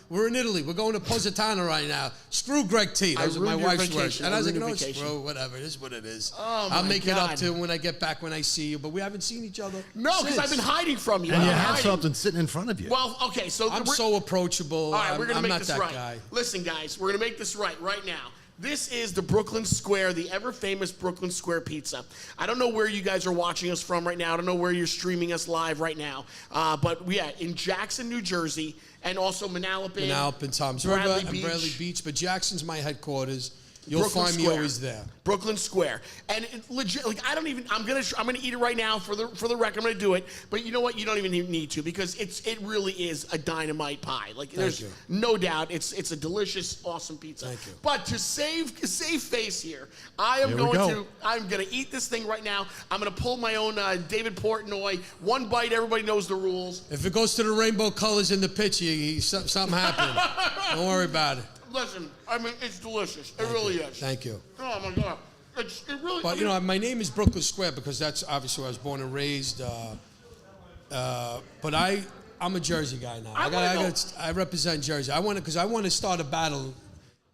We're in Italy. We're going to Positano right now. Screw Greg T. Those are my wife's words. And I was like, no, screw whatever. It is what it is. Oh, I'll make it up to him when I get back, when I see you. But we haven't seen each other. No, because I've been hiding from you. And you have something sitting in front of you. Well, okay, so... I'm so approachable. All right, we're going to make this right. Guy. Listen, guys, we're going to make this right now. This is the Brooklyn Square, the ever-famous Brooklyn Square Pizza. I don't know where you guys are watching us from right now. I don't know where you're streaming us live right now. But in Jackson, New Jersey, and also Manalapan, Toms River, and Bradley Beach. But Jackson's my headquarters. You'll Brooklyn find Square. me always there. Brooklyn Square. And legit, like, I'm gonna eat it right now for the record. I'm gonna do it. But you know what? You don't even need to, because it really is a dynamite pie. Like, there's no doubt it's a delicious, awesome pizza. Thank you. But to save face here, I'm gonna eat this thing right now. I'm gonna pull my own David Portnoy. One bite, everybody knows the rules. If it goes to the rainbow colors in the picture, something happened. Don't worry about it. Listen, I mean, it's delicious. It really is. Thank you. Oh, my God. It really... But, you know, my name is Brooklyn Square because that's obviously where I was born and raised. But I'm a Jersey guy now. I represent Jersey. I want to start a battle,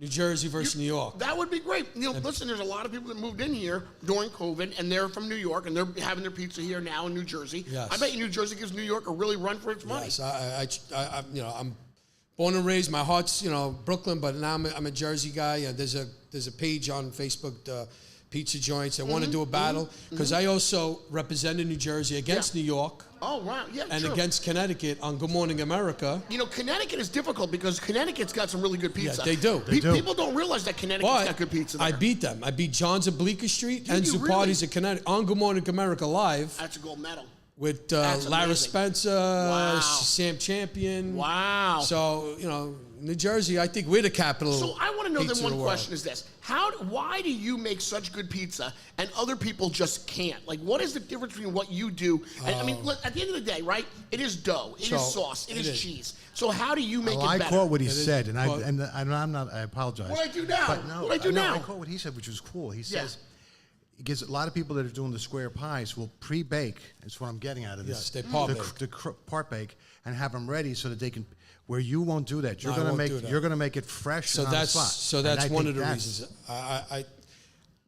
New Jersey versus New York. That would be great. You know, listen, there's a lot of people that moved in here during COVID, and they're from New York, and they're having their pizza here now in New Jersey. Yes. I bet you New Jersey gives New York a really run for its money. Yes, I'm born and raised. My heart's, Brooklyn, but now I'm a Jersey guy. There's a page on Facebook, Pizza Joints. I want to do a battle because I also represented New Jersey against New York. Oh, wow. Yeah, and against Connecticut on Good Morning America. You know, Connecticut is difficult because Connecticut's got some really good pizza. Yeah, they do. People don't realize that Connecticut's got good pizza there. I beat them. I beat John's at Bleecker Street and Zupati's at Connecticut on Good Morning America Live. That's a gold medal. With Lara Spencer, Sam Champion. Wow. So, New Jersey, I think we're the capital. So I want to know then one question is this. Why do you make such good pizza and other people just can't? Like, what is the difference between what you do? And, I mean, at the end of the day, right, it is dough, it is sauce, it is cheese. So how do you make it better? I caught what he said, and I'm not, I apologize. What do I do now? What do I do now? I caught what he said, which was cool. He says... Because a lot of people that are doing the square pies will pre-bake. That's what I'm getting out of this. Yes, they part-bake. The part-bake and have them ready so that they can. Where you won't do that. You're going to make it fresh. And on the spot. So that's one of the reasons.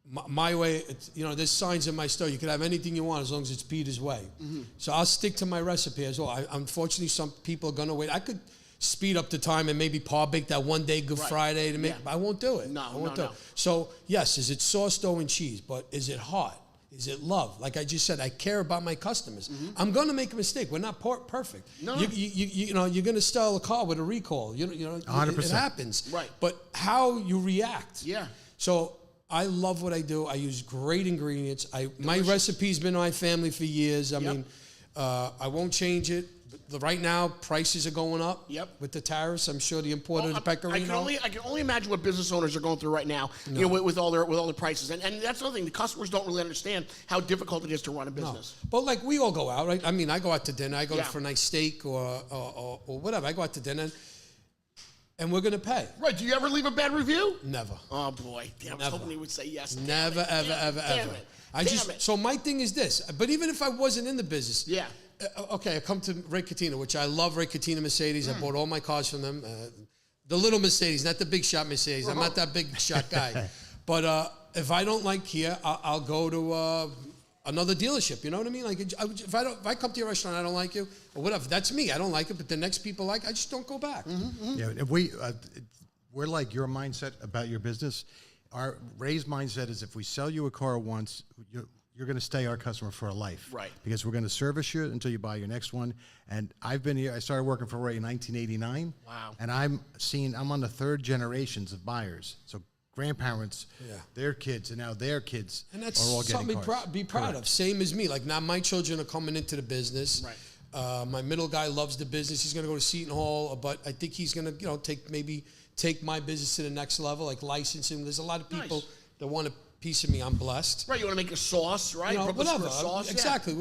My way. There's signs in my store. You can have anything you want as long as it's Peter's way. Mm-hmm. So I'll stick to my recipe as well. Unfortunately, some people are going to wait. I could speed up the time and maybe bake that one day Good Friday to make. Yeah. I won't do it. I won't do it. So yes, is it sauce, dough, and cheese? But is it hot? Is it love? Like I just said, I care about my customers. Mm-hmm. I'm going to make a mistake. We're not perfect. No. You're going to sell a car with a recall. 100%. It happens. Right. But how you react. Yeah. So I love what I do. I use great ingredients. My recipe's been in my family for years. I mean, I won't change it. Right now, prices are going up. Yep. With the tariffs, I'm sure the importer, the Pecorino. I can only imagine what business owners are going through right now. No. With all the prices, and that's the other thing. The customers don't really understand how difficult it is to run a business. No. But like we all go out, right? I mean, I go out to dinner. I go for a nice steak or whatever. I go out to dinner, and we're gonna pay. Right? Do you ever leave a bad review? Never. Oh boy, damn! I was hoping he would say yes. Never, ever. So my thing is this. But even if I wasn't in the business, okay, I come to Ray Catena, which I love Ray Catena Mercedes. I bought all my cars from them. The little Mercedes, not the big shot Mercedes. I'm not that big shot guy. But if I don't like Kia, I'll go to another dealership. You know what I mean? Like if I come to your restaurant, I don't like you, or whatever. That's me. I don't like it, but the next people like, I just don't go back. Yeah, if we're like your mindset about your business. Our Ray's mindset is if we sell you a car once, you're going to stay our customer for a life. Right. Because we're going to service you until you buy your next one. And I've been here. I started working for Ray in 1989. Wow. And I'm on the third generations of buyers. So grandparents, their kids, and now their kids and that's are all getting something cars. be proud of. Same as me. Like now my children are coming into the business. Right. My middle guy loves the business. He's going to go to Seton Hall, but I think he's going to, take my business to the next level, like licensing. There's a lot of people that want a piece of me. I'm blessed. Right, you want to make a sauce, right? Whatever. Sauce, exactly.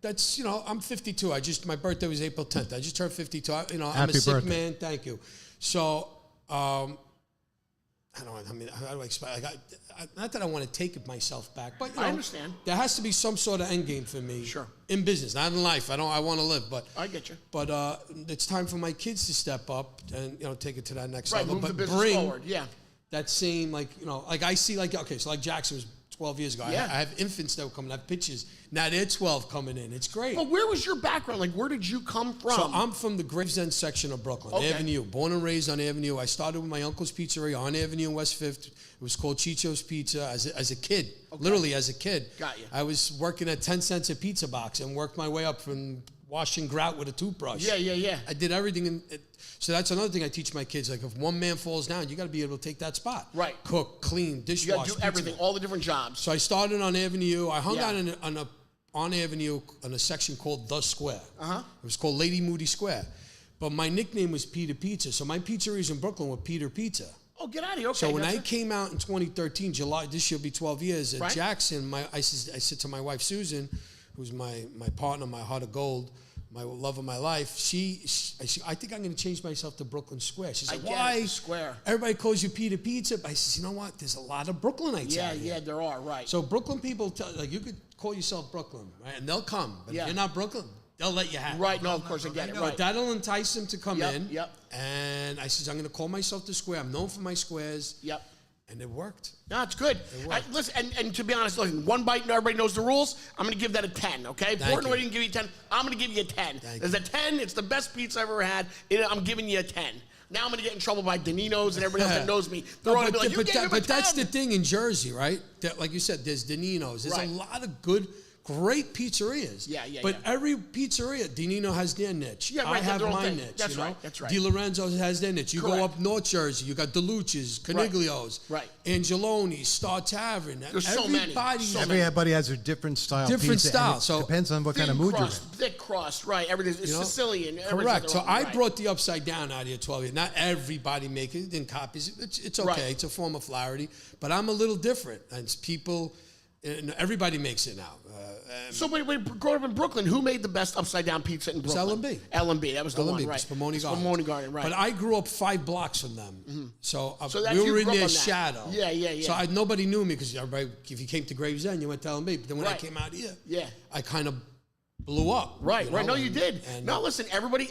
That's, I'm 52. My birthday was April 10th. I just turned 52. I'm Happy a sick birthday. man. Thank you. So, how do I explain? Not that I want to take myself back, but I understand. There has to be some sort of end game for me. Sure. In business, not in life. I want to live, but I get you. But it's time for my kids to step up and take it to that next right, level. move But the business bring forward. Yeah. that same like I see like Jackson was 12 years ago. Yeah. I have infants that were coming. I have pictures. Now they're 12 coming in. It's great. Well, where was your background? Like, where did you come from? So I'm from the Gravesend section of Brooklyn, Avenue. Born and raised on Avenue. I started with my uncle's pizzeria on Avenue in West 5th. It was called Chicho's Pizza as a kid. Literally as a kid. Got you. I was working at 10 cents a pizza box and worked my way up from washing grout with a toothbrush. Yeah. I did everything. So that's another thing I teach my kids. Like if one man falls down, you got to be able to take that spot. Right. Cook, clean, You dishwash. got to do everything, all the different jobs. So I started on Avenue. I hung out on Avenue on a section called The Square. It was called Lady Moody Square. But my nickname was Peter Pizza. So my pizzerias in Brooklyn were Peter Pizza. Oh, get out of here. Okay. So when I came out in 2013, July, this year will be 12 years, at Right. Jackson, I said to my wife, Susan, who's my partner, my heart of gold, my love of my life, I think I'm going to change myself to Brooklyn Square. She's like, why? Square. Everybody calls you Peter Pizza. But I says, you know what? There's a lot of Brooklynites out here. Yeah, there are, right. So Brooklyn people, you could call yourself Brooklyn, right? And they'll come. But if you're not Brooklyn, they'll let you have it. Right, no, of course I get it, right. But that'll entice them to come in. Yep. And I says, I'm going to call myself the Square. I'm known for my squares. Yep. And it worked. No, it's good. Listen, and to be honest, listen, one bite and everybody knows the rules. I'm going to give that a 10, okay? Portnoy didn't give you a 10. I'm going to give you a 10. There's a 10. It's the best pizza I've ever had. I'm giving you a 10. Now I'm going to get in trouble by Danino's and everybody else that knows me. But that's the thing in Jersey, right? That, like you said, there's Danino's. There's a lot of great pizzerias. But every pizzeria, Danino has their niche. Yeah, right. I have my niche. That's right. That's right. Di Lorenzo's has their niche. You Correct. go up North Jersey, you got DeLucci's, Caniglio's, Right. Angeloni's, Star Tavern. There's so many. Everybody has a different style. Different pizza, style. So depends on what kind of mood you're in. Thick crust, right? Everything is Sicilian. Correct. So I brought the upside down out here 12 years. Not everybody makes it. Then copies it. It's okay. Right. It's a form of flaherty. But I'm a little different. And people, everybody makes it now. So when growing up in Brooklyn, who made the best upside down pizza in Brooklyn? L&B. L&B. That was the one, right? Spumoni Garden. Spumoni Garden, right? But I grew up 5 blocks from them, so we were in their shadow. Yeah. So nobody knew me because everybody, if you came to Gravesend, you went to L&B. But then when I came out here, I kind of blew up. Right. No, you did. No, listen, everybody.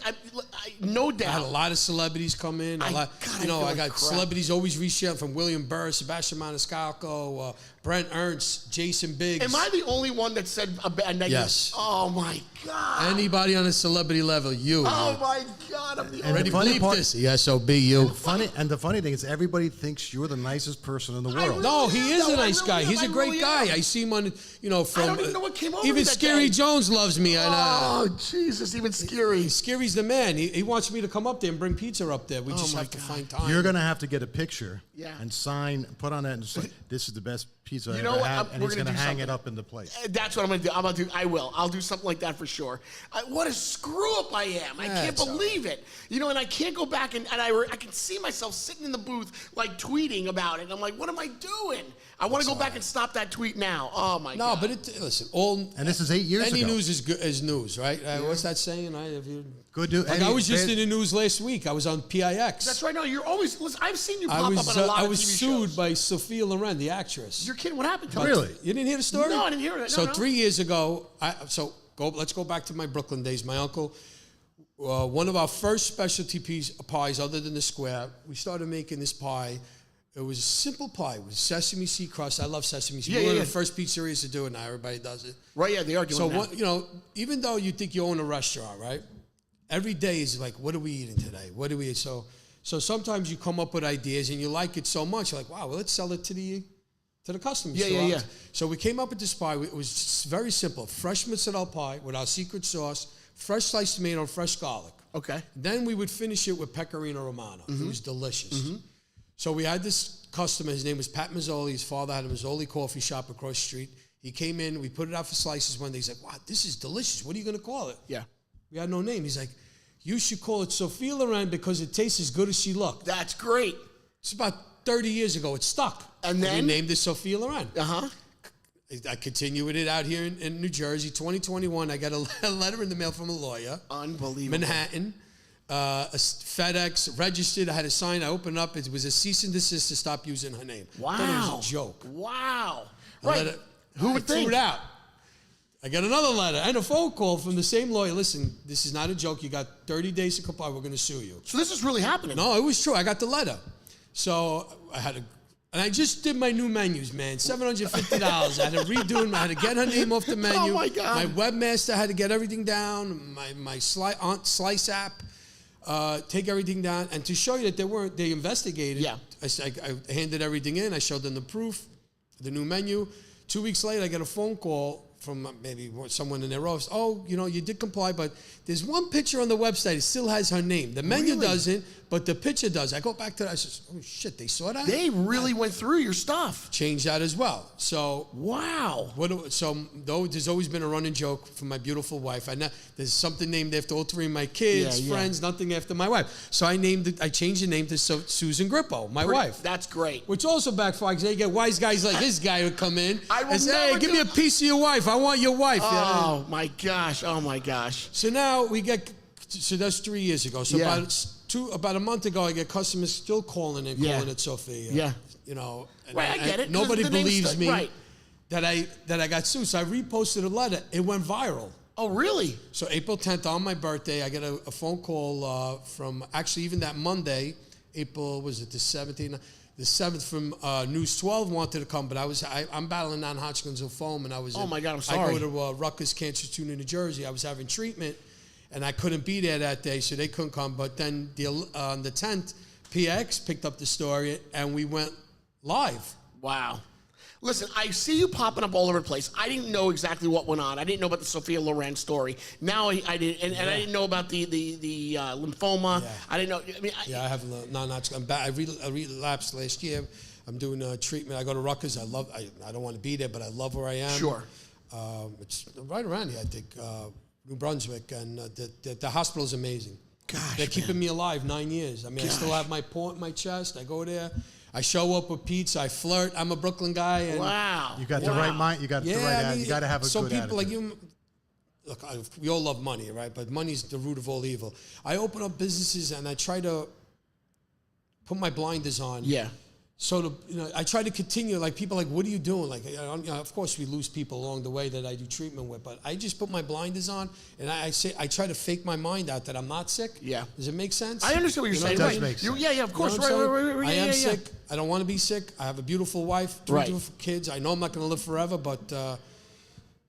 No doubt. I had a lot of celebrities come in. I got celebrities always reach out, from William Burr, Sebastian Maniscalco, Brent Ernst, Jason Biggs. Am I the only one that said a negative? Yes. Oh my God. Anybody on a celebrity level, you. Oh my God. I'm the And only the funny part, this. Yes, you. The funny thing is, everybody thinks you're the nicest person in the world. No, he is a nice guy. He's a great guy. I see him on, from. I don't even know what came over even me that Scary day. Jones loves me. Oh, Jesus, even Scary. Scary's the man. He wants me to come up there and bring pizza up there. We just have to find time. You're going to have to get a picture and sign, put on it, and say, this is the best pizza I You know ever what? had, and he's going to hang something. it up in the place. That's what I'm going to do. I will. I'll do something like that for sure. What a screw up I am. I can't believe it. And I can't go back and I can see myself sitting in the booth like tweeting about it. I'm like, what am I doing? I want to go back and stop that tweet now. Oh my God. No, but listen, and this is 8 years ago. Any news is good as news, right? What's that saying? Good news. I was just in the news last week. I was on PIX. That's right. No, you're always. Listen, I've seen you pop up on a lot of TV shows. I was sued by Sophia Loren, the actress. You're kidding? What happened to Really? You didn't hear the story? No, I didn't hear it. So no. 3 years ago, let's go back to my Brooklyn days. My uncle, one of our first specialty pies, other than the square, we started making this pie. It was a simple pie with sesame seed crust. I love sesame seed. We're one of the first pizzerias to do it. Now everybody does it. Right, yeah, they are doing that. So, even though you think you own a restaurant, right? Every day is like, what are we eating today? What do we eat? So sometimes you come up with ideas and you like it so much, you're like, wow, well, let's sell it to the customers. Yeah. So we came up with this pie. It was very simple. Fresh mozzarella pie with our secret sauce, fresh sliced tomato, fresh garlic. Okay. Then we would finish it with pecorino romano. It was delicious. So we had this customer. His name was Pat Mazzoli. His father had a Mazzoli coffee shop across the street. He came in. We put it out for slices one day. He's like, wow, this is delicious. What are you going to call it? Yeah. We had no name. He's like, you should call it Sophia Loren because it tastes as good as she looked. That's great. It's about 30 years ago. It stuck. And then? We named it Sophia Loren. Uh-huh. I continue with it out here in New Jersey. 2021, I got a letter in the mail from a lawyer. Unbelievable. Manhattan. A FedEx registered. I had a sign. I opened up. It was a cease and desist to stop using her name. Wow. I thought it was a joke. Wow. Right. Who would threw think? it out. I got another letter and a phone call from the same lawyer. Listen, this is not a joke. You got 30 days to comply. We're going to sue you. So this is really happening. No, it was true. I got the letter. So and I just did my new menus, man. $750. I had to redo them. I had to get her name off the menu. Oh my God. My webmaster had to get everything down. My Slice app, take everything down. And to show you that they investigated. Yeah. I handed everything in. I showed them the proof, the new menu. 2 weeks later, I get a phone call from maybe someone in their office. Oh, you did comply, but there's one picture on the website. It still has her name. The menu doesn't, but the picture does. I go back to that. I says, oh, shit, they saw that? They really went through your stuff. Changed that as well. So, wow. Though there's always been a running joke from my beautiful wife. There's something named after all three of my kids, friends, nothing after my wife. So I changed the name to Susan Grippo, my wife. That's great. Which also backfired because they get wise guys like this guy who come in and say, never hey, give me a piece of your wife. I want your wife. Oh, my gosh. Oh, my gosh. So now so that's 3 years ago. So about a month ago, I get customers still calling and calling it Sophia. Yeah. Right, I get it. Nobody believes me that I got sued. So I reposted a letter. It went viral. Oh, really? So April 10th, on my birthday, I get a phone call from, actually even that Monday, April, was it the 17th? The 7th from News 12 wanted to come, but I'm battling non-Hodgkin's lymphoma, and I was my God, I'm sorry. I go to Rutgers Cancer Institute in New Jersey. I was having treatment, and I couldn't be there that day, so they couldn't come. But then on the 10th, PX picked up the story, and we went live. Wow. Listen, I see you popping up all over the place. I didn't know exactly what went on. I didn't know about the Sophia Loren story. Now I did, and I didn't know about the lymphoma. Yeah. I didn't know. I have non-Hodgkin. I relapsed last year. I'm doing treatment. I go to Rutgers. I don't want to be there, but I love where I am. Sure. It's right around here, I think, New Brunswick, and the hospital is amazing. Gosh, they're keeping me alive 9 years. I mean, I still have my paw in my chest. I go there. I show up with pizza. I flirt. I'm a Brooklyn guy. And wow. You got the right mind. You got the right attitude. You got to have a good attitude. Some people like you. Look, we all love money, right? But money's the root of all evil. I open up businesses and I try to put my blinders on. Yeah. So I try to continue. Like people are like, what are you doing? Like, of course we lose people along the way that I do treatment with, but I just put my blinders on and I try to fake my mind out that I'm not sick. Yeah. Does it make sense? I understand what you're saying. It does make sense. Yeah, of course. Right. I am sick. I don't want to be sick. I have a beautiful wife, two beautiful kids. I know I'm not going to live forever, but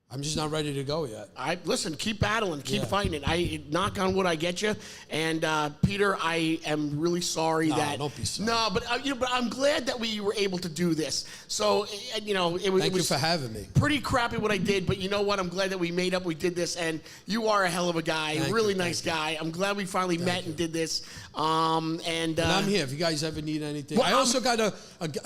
I'm just not ready to go yet. Listen, keep battling, keep fighting it. I knock on wood, I get you. And Peter, I am really sorry that. Don't be sorry. No, but but I'm glad that we were able to do this. So it was. Thank you for having me. Pretty crappy what I did, but you know what? I'm glad that we made up. We did this, and you are a hell of a guy, really nice guy. I'm glad we finally met and did this. And I'm here if you guys ever need anything. Well, I also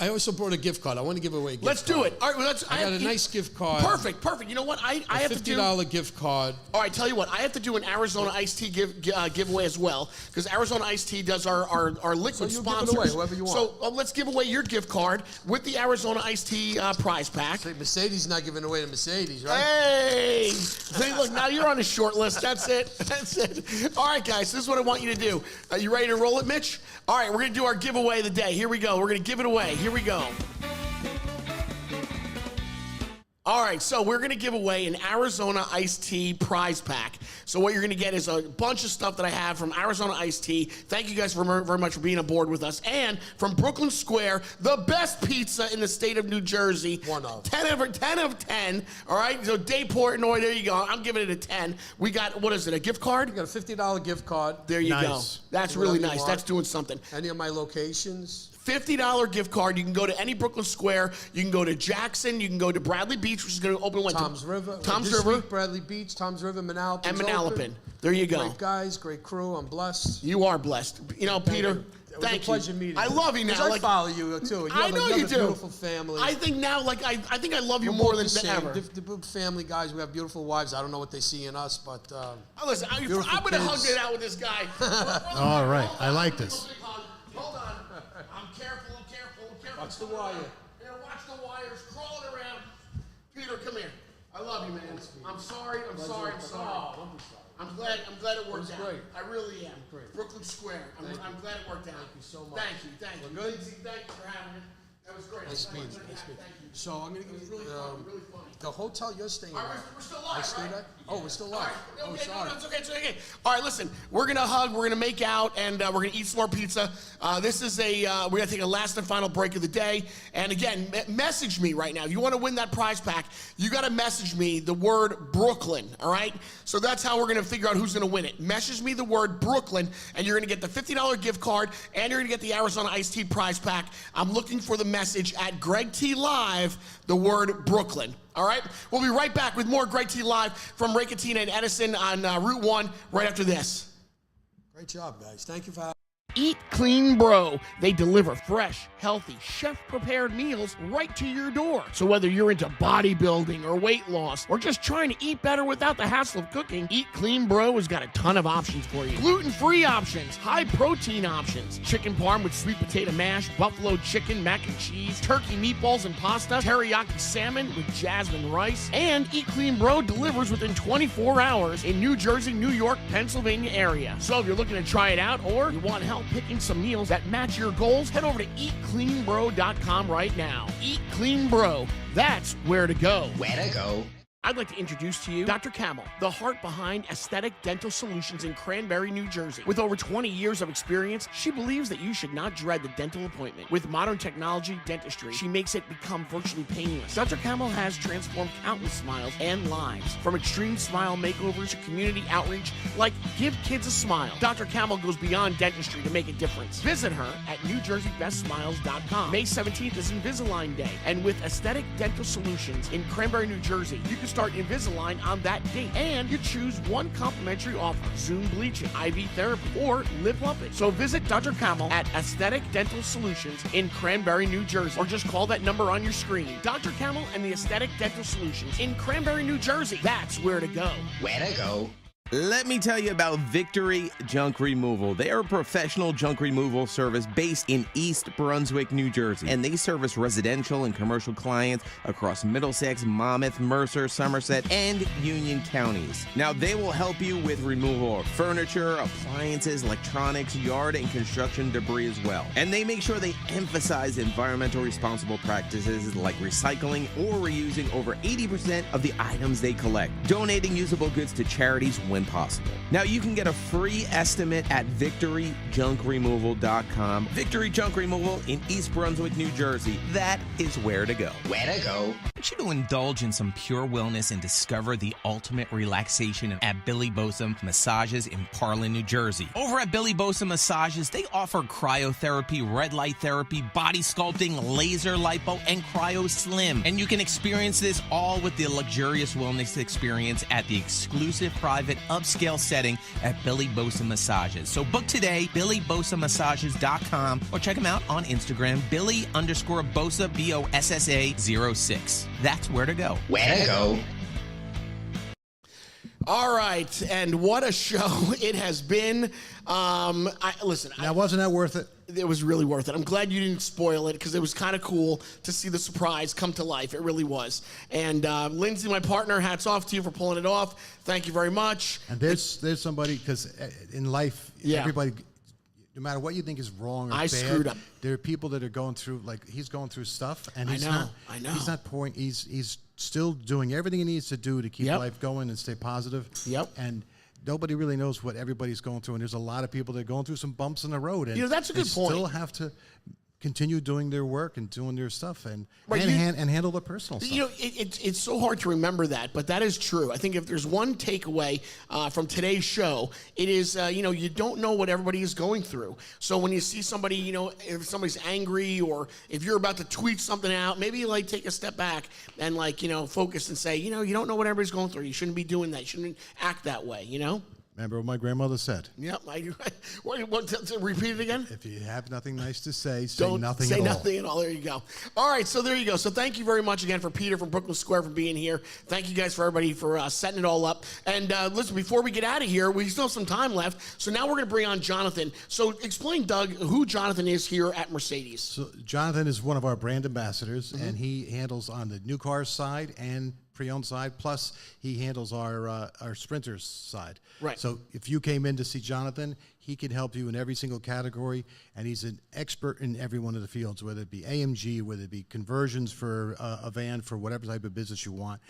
I also brought a gift card. I want to give away a gift card. Let's do it. All right, I got a nice gift card. Perfect. You know what? I have to do $50 gift card. All right, tell you what. I have to do an Arizona iced tea giveaway as well, because Arizona iced tea does our liquid sponsors. Give it away, whoever you want. So let's give away your gift card with the Arizona iced tea prize pack. Say, Mercedes not giving away the Mercedes, right? Hey! See, look, now you're on a short list. That's it. All right, guys, this is what I want you to do. Are you ready to roll it, Mitch? All right, we're going to do our giveaway of the day. Here we go. We're going to give it away. Here we go. All right, so we're going to give away an Arizona iced tea prize pack. So what you're going to get is a bunch of stuff that I have from Arizona iced tea. Thank you guys very much for being aboard with us. And from Brooklyn Square, the best pizza in the state of New Jersey. 1 of. 10 of 10. All right, so Day Portnoy, there you go. I'm giving it a 10. We got, what is it, a gift card? You got a $50 gift card. There you go. That's really nice. That's doing something. Any of my locations. $50 gift card. You can go to any Brooklyn Square. You can go to Jackson. You can go to Bradley Beach, which is going to open when? Tom's River. Tom's River. Week, Bradley Beach, Tom's River, Manalapan. And Manalapan. There you go. Great guys, great crew. I'm blessed. You are blessed. You know, Peter, It was a pleasure meeting you. I love you now. I follow you, too. I know you do. Beautiful family. I think now, I think I love you more than ever. The family guys, we have beautiful wives. I don't know what they see in us, but... listen, I'm going to hug it out with this guy. All right. I like this. Hold on. I'm careful. Watch the wire. Yeah, watch the wires crawling around. Peter, come here. I love you, man. I'm sorry. I'm glad it worked out. Great. I really am. Great. Brooklyn Square. I'm glad it worked out. Thank you so much. Thank you. We're good? Lindsay, thank you for having me. That was great. Nice meeting you. Thank you. So I'm going to give you Really funny. the hotel you're staying at. We're still live, I stayed right? at? Oh, we're still live. All right. Oh, Okay, sorry. no, it's okay. All right, listen. We're gonna hug. We're gonna make out, and we're gonna eat some more pizza. This is we're gonna take a last and final break of the day. And again, message me right now. If you want to win that prize pack, you got to message me the word Brooklyn. All right. So that's how we're gonna figure out who's gonna win it. Message me the word Brooklyn, and you're gonna get the $50 gift card, and you're gonna get the Arizona iced tea prize pack. I'm looking for the message at Greg T Live, the word Brooklyn. All right? We'll be right back with more Greg T Live from Ray Catena and Edison on Route 1 right after this. Great job, guys. Thank you for having Eat Clean Bro. They deliver fresh, healthy, chef-prepared meals right to your door. So whether you're into bodybuilding or weight loss or just trying to eat better without the hassle of cooking, Eat Clean Bro has got a ton of options for you. Gluten-free options, high-protein options, chicken parm with sweet potato mash, buffalo chicken, mac and cheese, turkey meatballs and pasta, teriyaki salmon with jasmine rice, and Eat Clean Bro delivers within 24 hours in New Jersey, New York, Pennsylvania area. So if you're looking to try it out or you want help picking some meals that match your goals, head over to eatcleanbro.com right now. Eat Clean Bro. That's where to go. Where to go. I'd like to introduce to you Dr. Camel, the heart behind Aesthetic Dental Solutions in Cranberry, New Jersey. With over 20 years of experience, she believes that you should not dread the dental appointment. With modern technology dentistry, she makes it become virtually painless. Dr. Camel has transformed countless smiles and lives. From extreme smile makeovers to community outreach like Give Kids a Smile, Dr. Camel goes beyond dentistry to make a difference. Visit her at NewJerseyBestSmiles.com. May 17th is Invisalign Day, and with Aesthetic Dental Solutions in Cranberry, New Jersey, you can start Invisalign on that date, and you choose one complimentary offer: Zoom bleaching, IV therapy, or lip plumping. So visit Dr. Camel at Aesthetic Dental Solutions in Cranberry, New Jersey, or just call that number on your screen. Dr. Camel and the Aesthetic Dental Solutions in Cranberry, New Jersey. That's where to go. Where to go. Let me tell you about Victory Junk Removal. They are a professional junk removal service based in East Brunswick, New Jersey, and they service residential and commercial clients across Middlesex, Monmouth, Mercer, Somerset, and Union counties. Now, they will help you with removal of furniture, appliances, electronics, yard, and construction debris as well. And they make sure they emphasize environmental responsible practices like recycling or reusing over 80% of the items they collect, donating usable goods to charities when possible. Now, you can get a free estimate at victoryjunkremoval.com. Victory Junk Removal in East Brunswick, New Jersey. That is where to go. Where to go. I want you to indulge in some pure wellness and discover the ultimate relaxation at Billy Bosom Massages in Parlin, New Jersey. Over at Billy Bosom Massages, they offer cryotherapy, red light therapy, body sculpting, laser lipo, and cryo slim. And you can experience this all with the luxurious wellness experience at the exclusive private upscale setting at Billy Bosa Massages. So book today, BillyBosaMassages.com, or check them out on Instagram, Billy_Bosa, BOSSA 06. That's where to go. Where to go. All right, and what a show it has been. Listen. Now, wasn't that worth it? It was really worth it. I'm glad you didn't spoil it because it was kind of cool to see the surprise come to life. It really was. And Lindsay, my partner, hats off to you for pulling it off. Thank you very much. And there's somebody, because in life, everybody, no matter what you think is wrong or I bad, screwed up. there are people that are going through, like, he's going through stuff, and he's I know. He's not pouring. He's still doing everything he needs to do to keep Yep. life going and stay positive. Yep. And nobody really knows what everybody's going through, and there's a lot of people that are going through some bumps in the road, and that's a good point. Still have to continue doing their work and doing their stuff, and Right, and handle the personal stuff. It's so hard to remember that, but that is true. I think if there's one takeaway from today's show, it is, you don't know what everybody is going through. So when you see somebody, if somebody's angry or if you're about to tweet something out, maybe like take a step back and focus and say, you don't know what everybody's going through. You shouldn't be doing that. You shouldn't act that way, Remember what my grandmother said? Yep. To repeat it again? If you have nothing nice to say, say Don't nothing say at all. nothing at all. There you go. All right, so there you go. So thank you very much again for Peter from Brooklyn Square for being here. Thank you guys for everybody for setting it all up. And listen, before we get out of here, we still have some time left. So now we're going to bring on Jonathan. So explain, Doug, who Jonathan is here at Mercedes. So Jonathan is one of our brand ambassadors, and he handles on the new cars side and pre-owned side, plus he handles our sprinters side. Right. So if you came in to see Jonathan, he can help you in every single category, and he's an expert in every one of the fields, whether it be AMG, whether it be conversions for a van for whatever type of business you want.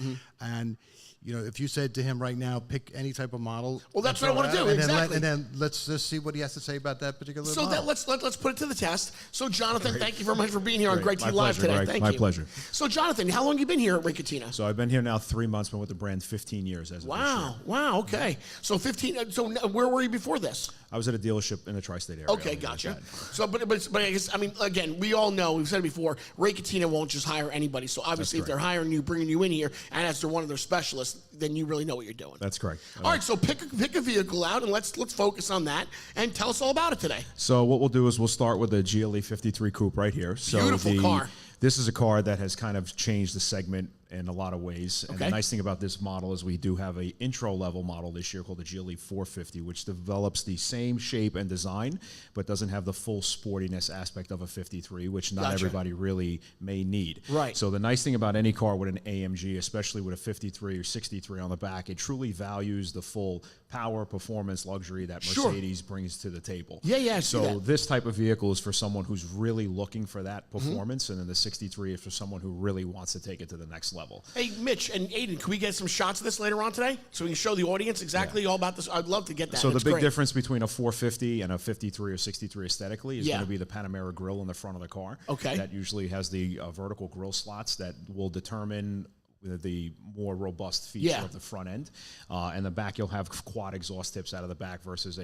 And if you said to him right now, pick any type of model. Well, that's what I want to do. And Exactly. then let's just see what he has to say about that particular model. So let's put it to the test. So Jonathan, thank you very much for being here on Greg T My Live pleasure, today. Greg. Thank My you. pleasure. So Jonathan, how long have you been here at Ray Catena? So I've been here now 3 months, been with the brand 15 years as of this year. Wow. Okay. So 15. So where were you before this? I was at a dealership in the tri-state area. Okay, gotcha. So, but I guess, again, we all know, we've said it before, Ray Catena won't just hire anybody. So obviously, if they're hiring you, bringing you in here, and as they're one of their specialists, then you really know what you're doing. That's correct. All right, so pick a vehicle out, and let's focus on that, and tell us all about it today. So what we'll do is we'll start with the GLE 53 Coupe right here. So Beautiful car. This is a car that has kind of changed the segment in a lot of ways. And the nice thing about this model is we do have a intro level model this year called the GLE 450, which develops the same shape and design, but doesn't have the full sportiness aspect of a 53, which not everybody really may need. Right. So the nice thing about any car with an AMG, especially with a 53 or 63 on the back, it truly values the full power, performance, luxury that Mercedes brings to the table. Yeah. So this type of vehicle is for someone who's really looking for that performance, and then the 63 is for someone who really wants to take it to the next level. Hey, Mitch and Aiden, can we get some shots of this later on today so we can show the audience exactly all about this? I'd love to get that. So It's the big great. difference between a 450 and a 53 or 63 aesthetically is Yeah. going to be the Panamera grille in the front of the car. Okay. That usually has the vertical grille slots that will determine the more robust feature of the front end. And the back, you'll have quad exhaust tips out of the back versus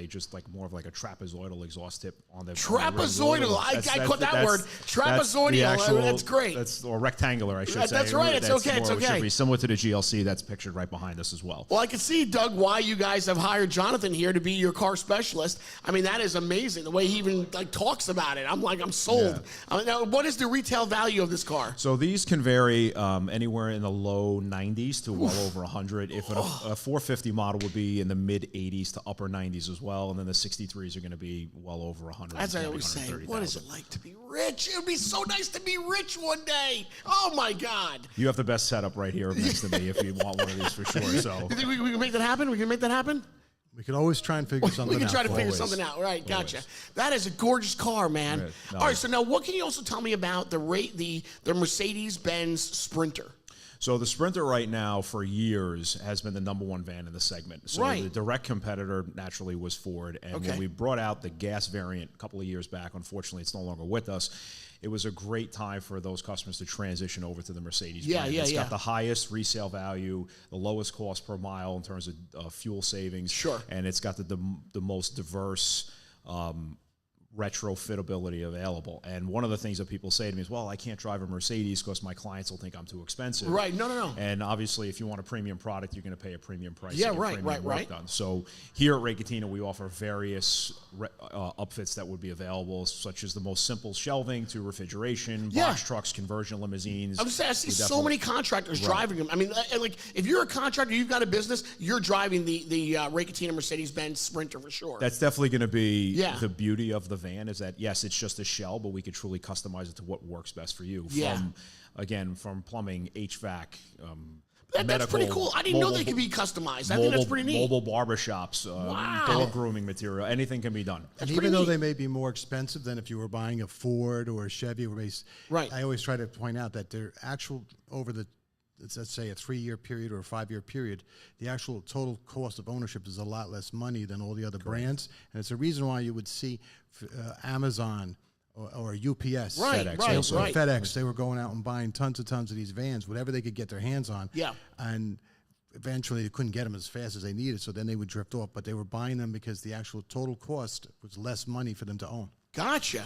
more of a trapezoidal exhaust tip on the Trapezoidal. I caught that word. Trapezoidal. That's great. Or rectangular, I should say. That's right. It's okay. It's It should okay. be similar to the GLC that's pictured right behind us as well. Well, I can see, Doug, why you guys have hired Jonathan here to be your car specialist. I mean, that is amazing. The way he even talks about it. I'm sold. Yeah. Now, what is the retail value of this car? So these can vary anywhere in the low 90s to well over 100. If a 450 model would be in the mid 80s to upper 90s as well, and then the 63s are going to be well over 100. As I always say, what is it like to be rich? It would be so nice to be rich one day. Oh my God! You have the best setup right here next to me if you want one of these for sure. So you think we can make that happen? We can make that happen. We can always try and figure something out. We can try to figure Always. something out. Right, gotcha. That is a gorgeous car, man. Right. No. All right, so now what can you also tell me about the Mercedes-Benz Sprinter? So the Sprinter right now for years has been the #1 van in the segment. So the direct competitor naturally was Ford. And when we brought out the gas variant a couple of years back, unfortunately it's no longer with us, it was a great time for those customers to transition over to the Mercedes brand. It's got the highest resale value, the lowest cost per mile in terms of fuel savings. Sure. And it's got the most diverse retrofitability available. And one of the things that people say to me is, well, I can't drive a Mercedes because my clients will think I'm too expensive. Right, no. And obviously, if you want a premium product, you're going to pay a premium price. Yeah, to get right, premium work done. So here at Ray Catena, we offer various upfits that would be available, such as the most simple shelving to refrigeration, box trucks, conversion limousines. I was saying, I see so many contractors driving them. I mean, like if you're a contractor, you've got a business, you're driving the Ray Catena Mercedes-Benz Sprinter for sure. That's definitely going to be the beauty of the van, is that, yes, it's just a shell, but we could truly customize it to what works best for you. From plumbing, HVAC, That's pretty cool. I didn't know they could be customized. I think that's pretty neat. Mobile barbershops, dog grooming material, anything can be done. And even though they may be more expensive than if you were buying a Ford or a Chevy, I always try to point out that they're actual over the, let's say a 3-year period or a 5-year period, the actual total cost of ownership is a lot less money than all the other brands. And it's a reason why you would see Amazon or UPS, FedEx, they were going out and buying tons of these vans, whatever they could get their hands on. Yeah. And eventually they couldn't get them as fast as they needed, so then they would drift off. But they were buying them because the actual total cost was less money for them to own. Gotcha.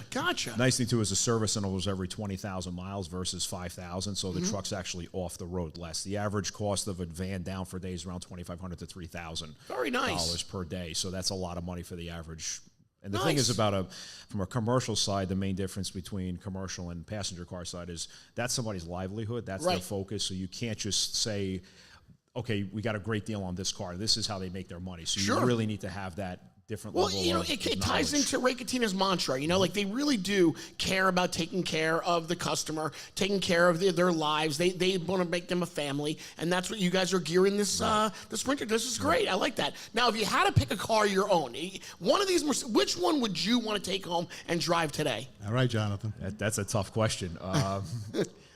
Nice thing, too, is the service intervals every 20,000 miles versus 5,000, so the truck's actually off the road less. The average cost of a van down for days is around $2,500 to $3,000. Very nice. Per day, so that's a lot of money for the average. And the thing is from a commercial side, the main difference between commercial and passenger car side is that's somebody's livelihood. That's their focus. So you can't just say, okay, we got a great deal on this car. This is how they make their money. So you really need to have that different level of it ties into Ray Catena's mantra. Like they really do care about taking care of the customer, taking care of their lives. They want to make them a family, and that's what you guys are gearing this the Sprinter. This is great. I like that. Now, if you had to pick a car your own, one of these, which one would you want to take home and drive today? All right, Jonathan. That's a tough question.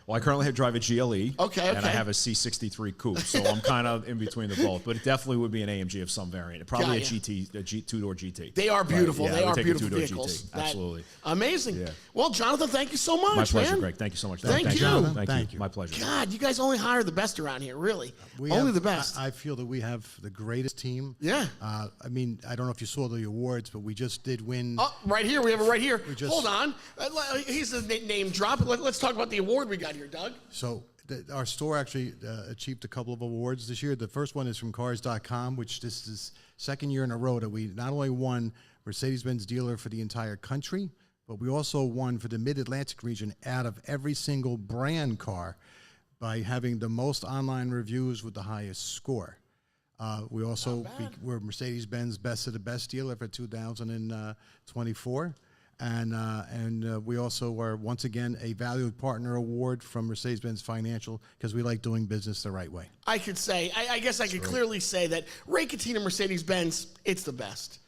Well, I currently drive a GLE, and I have a C63 coupe, so I'm kind of in between the both. But it definitely would be an AMG of some variant. Probably a two-door GT. They are beautiful. Right. Yeah, they are beautiful vehicles. Absolutely. Amazing. Yeah. Well, Jonathan, thank you so much, My pleasure, man. Greg. Thank you so much. Thank you. Jonathan. Thank you. My pleasure. God, you guys only hire the best around here, really. Only the best. I feel that we have the greatest team. Yeah. I mean, I don't know if you saw the awards, but we just did win. Oh, right here. We have it right here. Hold on. He's a name drop. Let's talk about the award we got here, Doug. So our store actually achieved a couple of awards this year. The first one is from Cars.com, which this is second year in a row that we not only won Mercedes-Benz dealer for the entire country, but we also won for the Mid-Atlantic region out of every single brand car by having the most online reviews with the highest score. We also were Mercedes-Benz Best of the Best dealer for 2024. And we also are, once again, a Valued Partner Award from Mercedes-Benz Financial because we like doing business the right way. I could say, I guess I could clearly say that Ray Catena Mercedes-Benz, it's the best.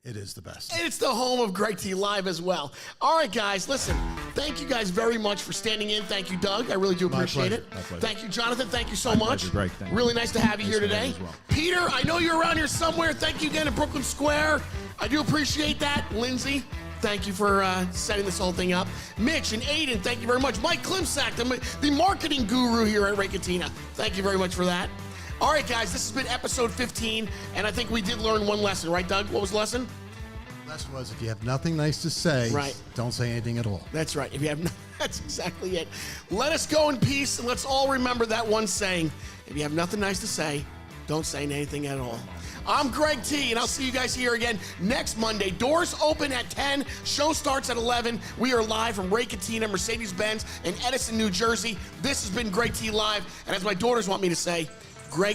It is the best. And it's the home of Greg T Live as well. All right, guys, listen, thank you guys very much for standing in. Thank you, Doug. I really do appreciate it. My pleasure. Thank you, Jonathan. Thank you so much. Pleasure, Greg. Thank really you. nice to have you here today. Well. Peter, I know you're around here somewhere. Thank you again at Brooklyn Square. I do appreciate that. Lindsay, thank you for setting this whole thing up. Mitch and Aiden, thank you very much. Mike Klimczak, the marketing guru here at Ray Catena. Thank you very much for that. All right, guys, this has been episode 15, and I think we did learn one lesson, right, Doug? What was the lesson? The lesson was if you have nothing nice to say, don't say anything at all. That's right. If you have that's exactly it. Let us go in peace, and let's all remember that one saying. If you have nothing nice to say, don't say anything at all. I'm Greg T, and I'll see you guys here again next Monday. Doors open at 10. Show starts at 11. We are live from Ray Catena Mercedes-Benz in Edison, New Jersey. This has been Greg T Live, and as my daughters want me to say, Greg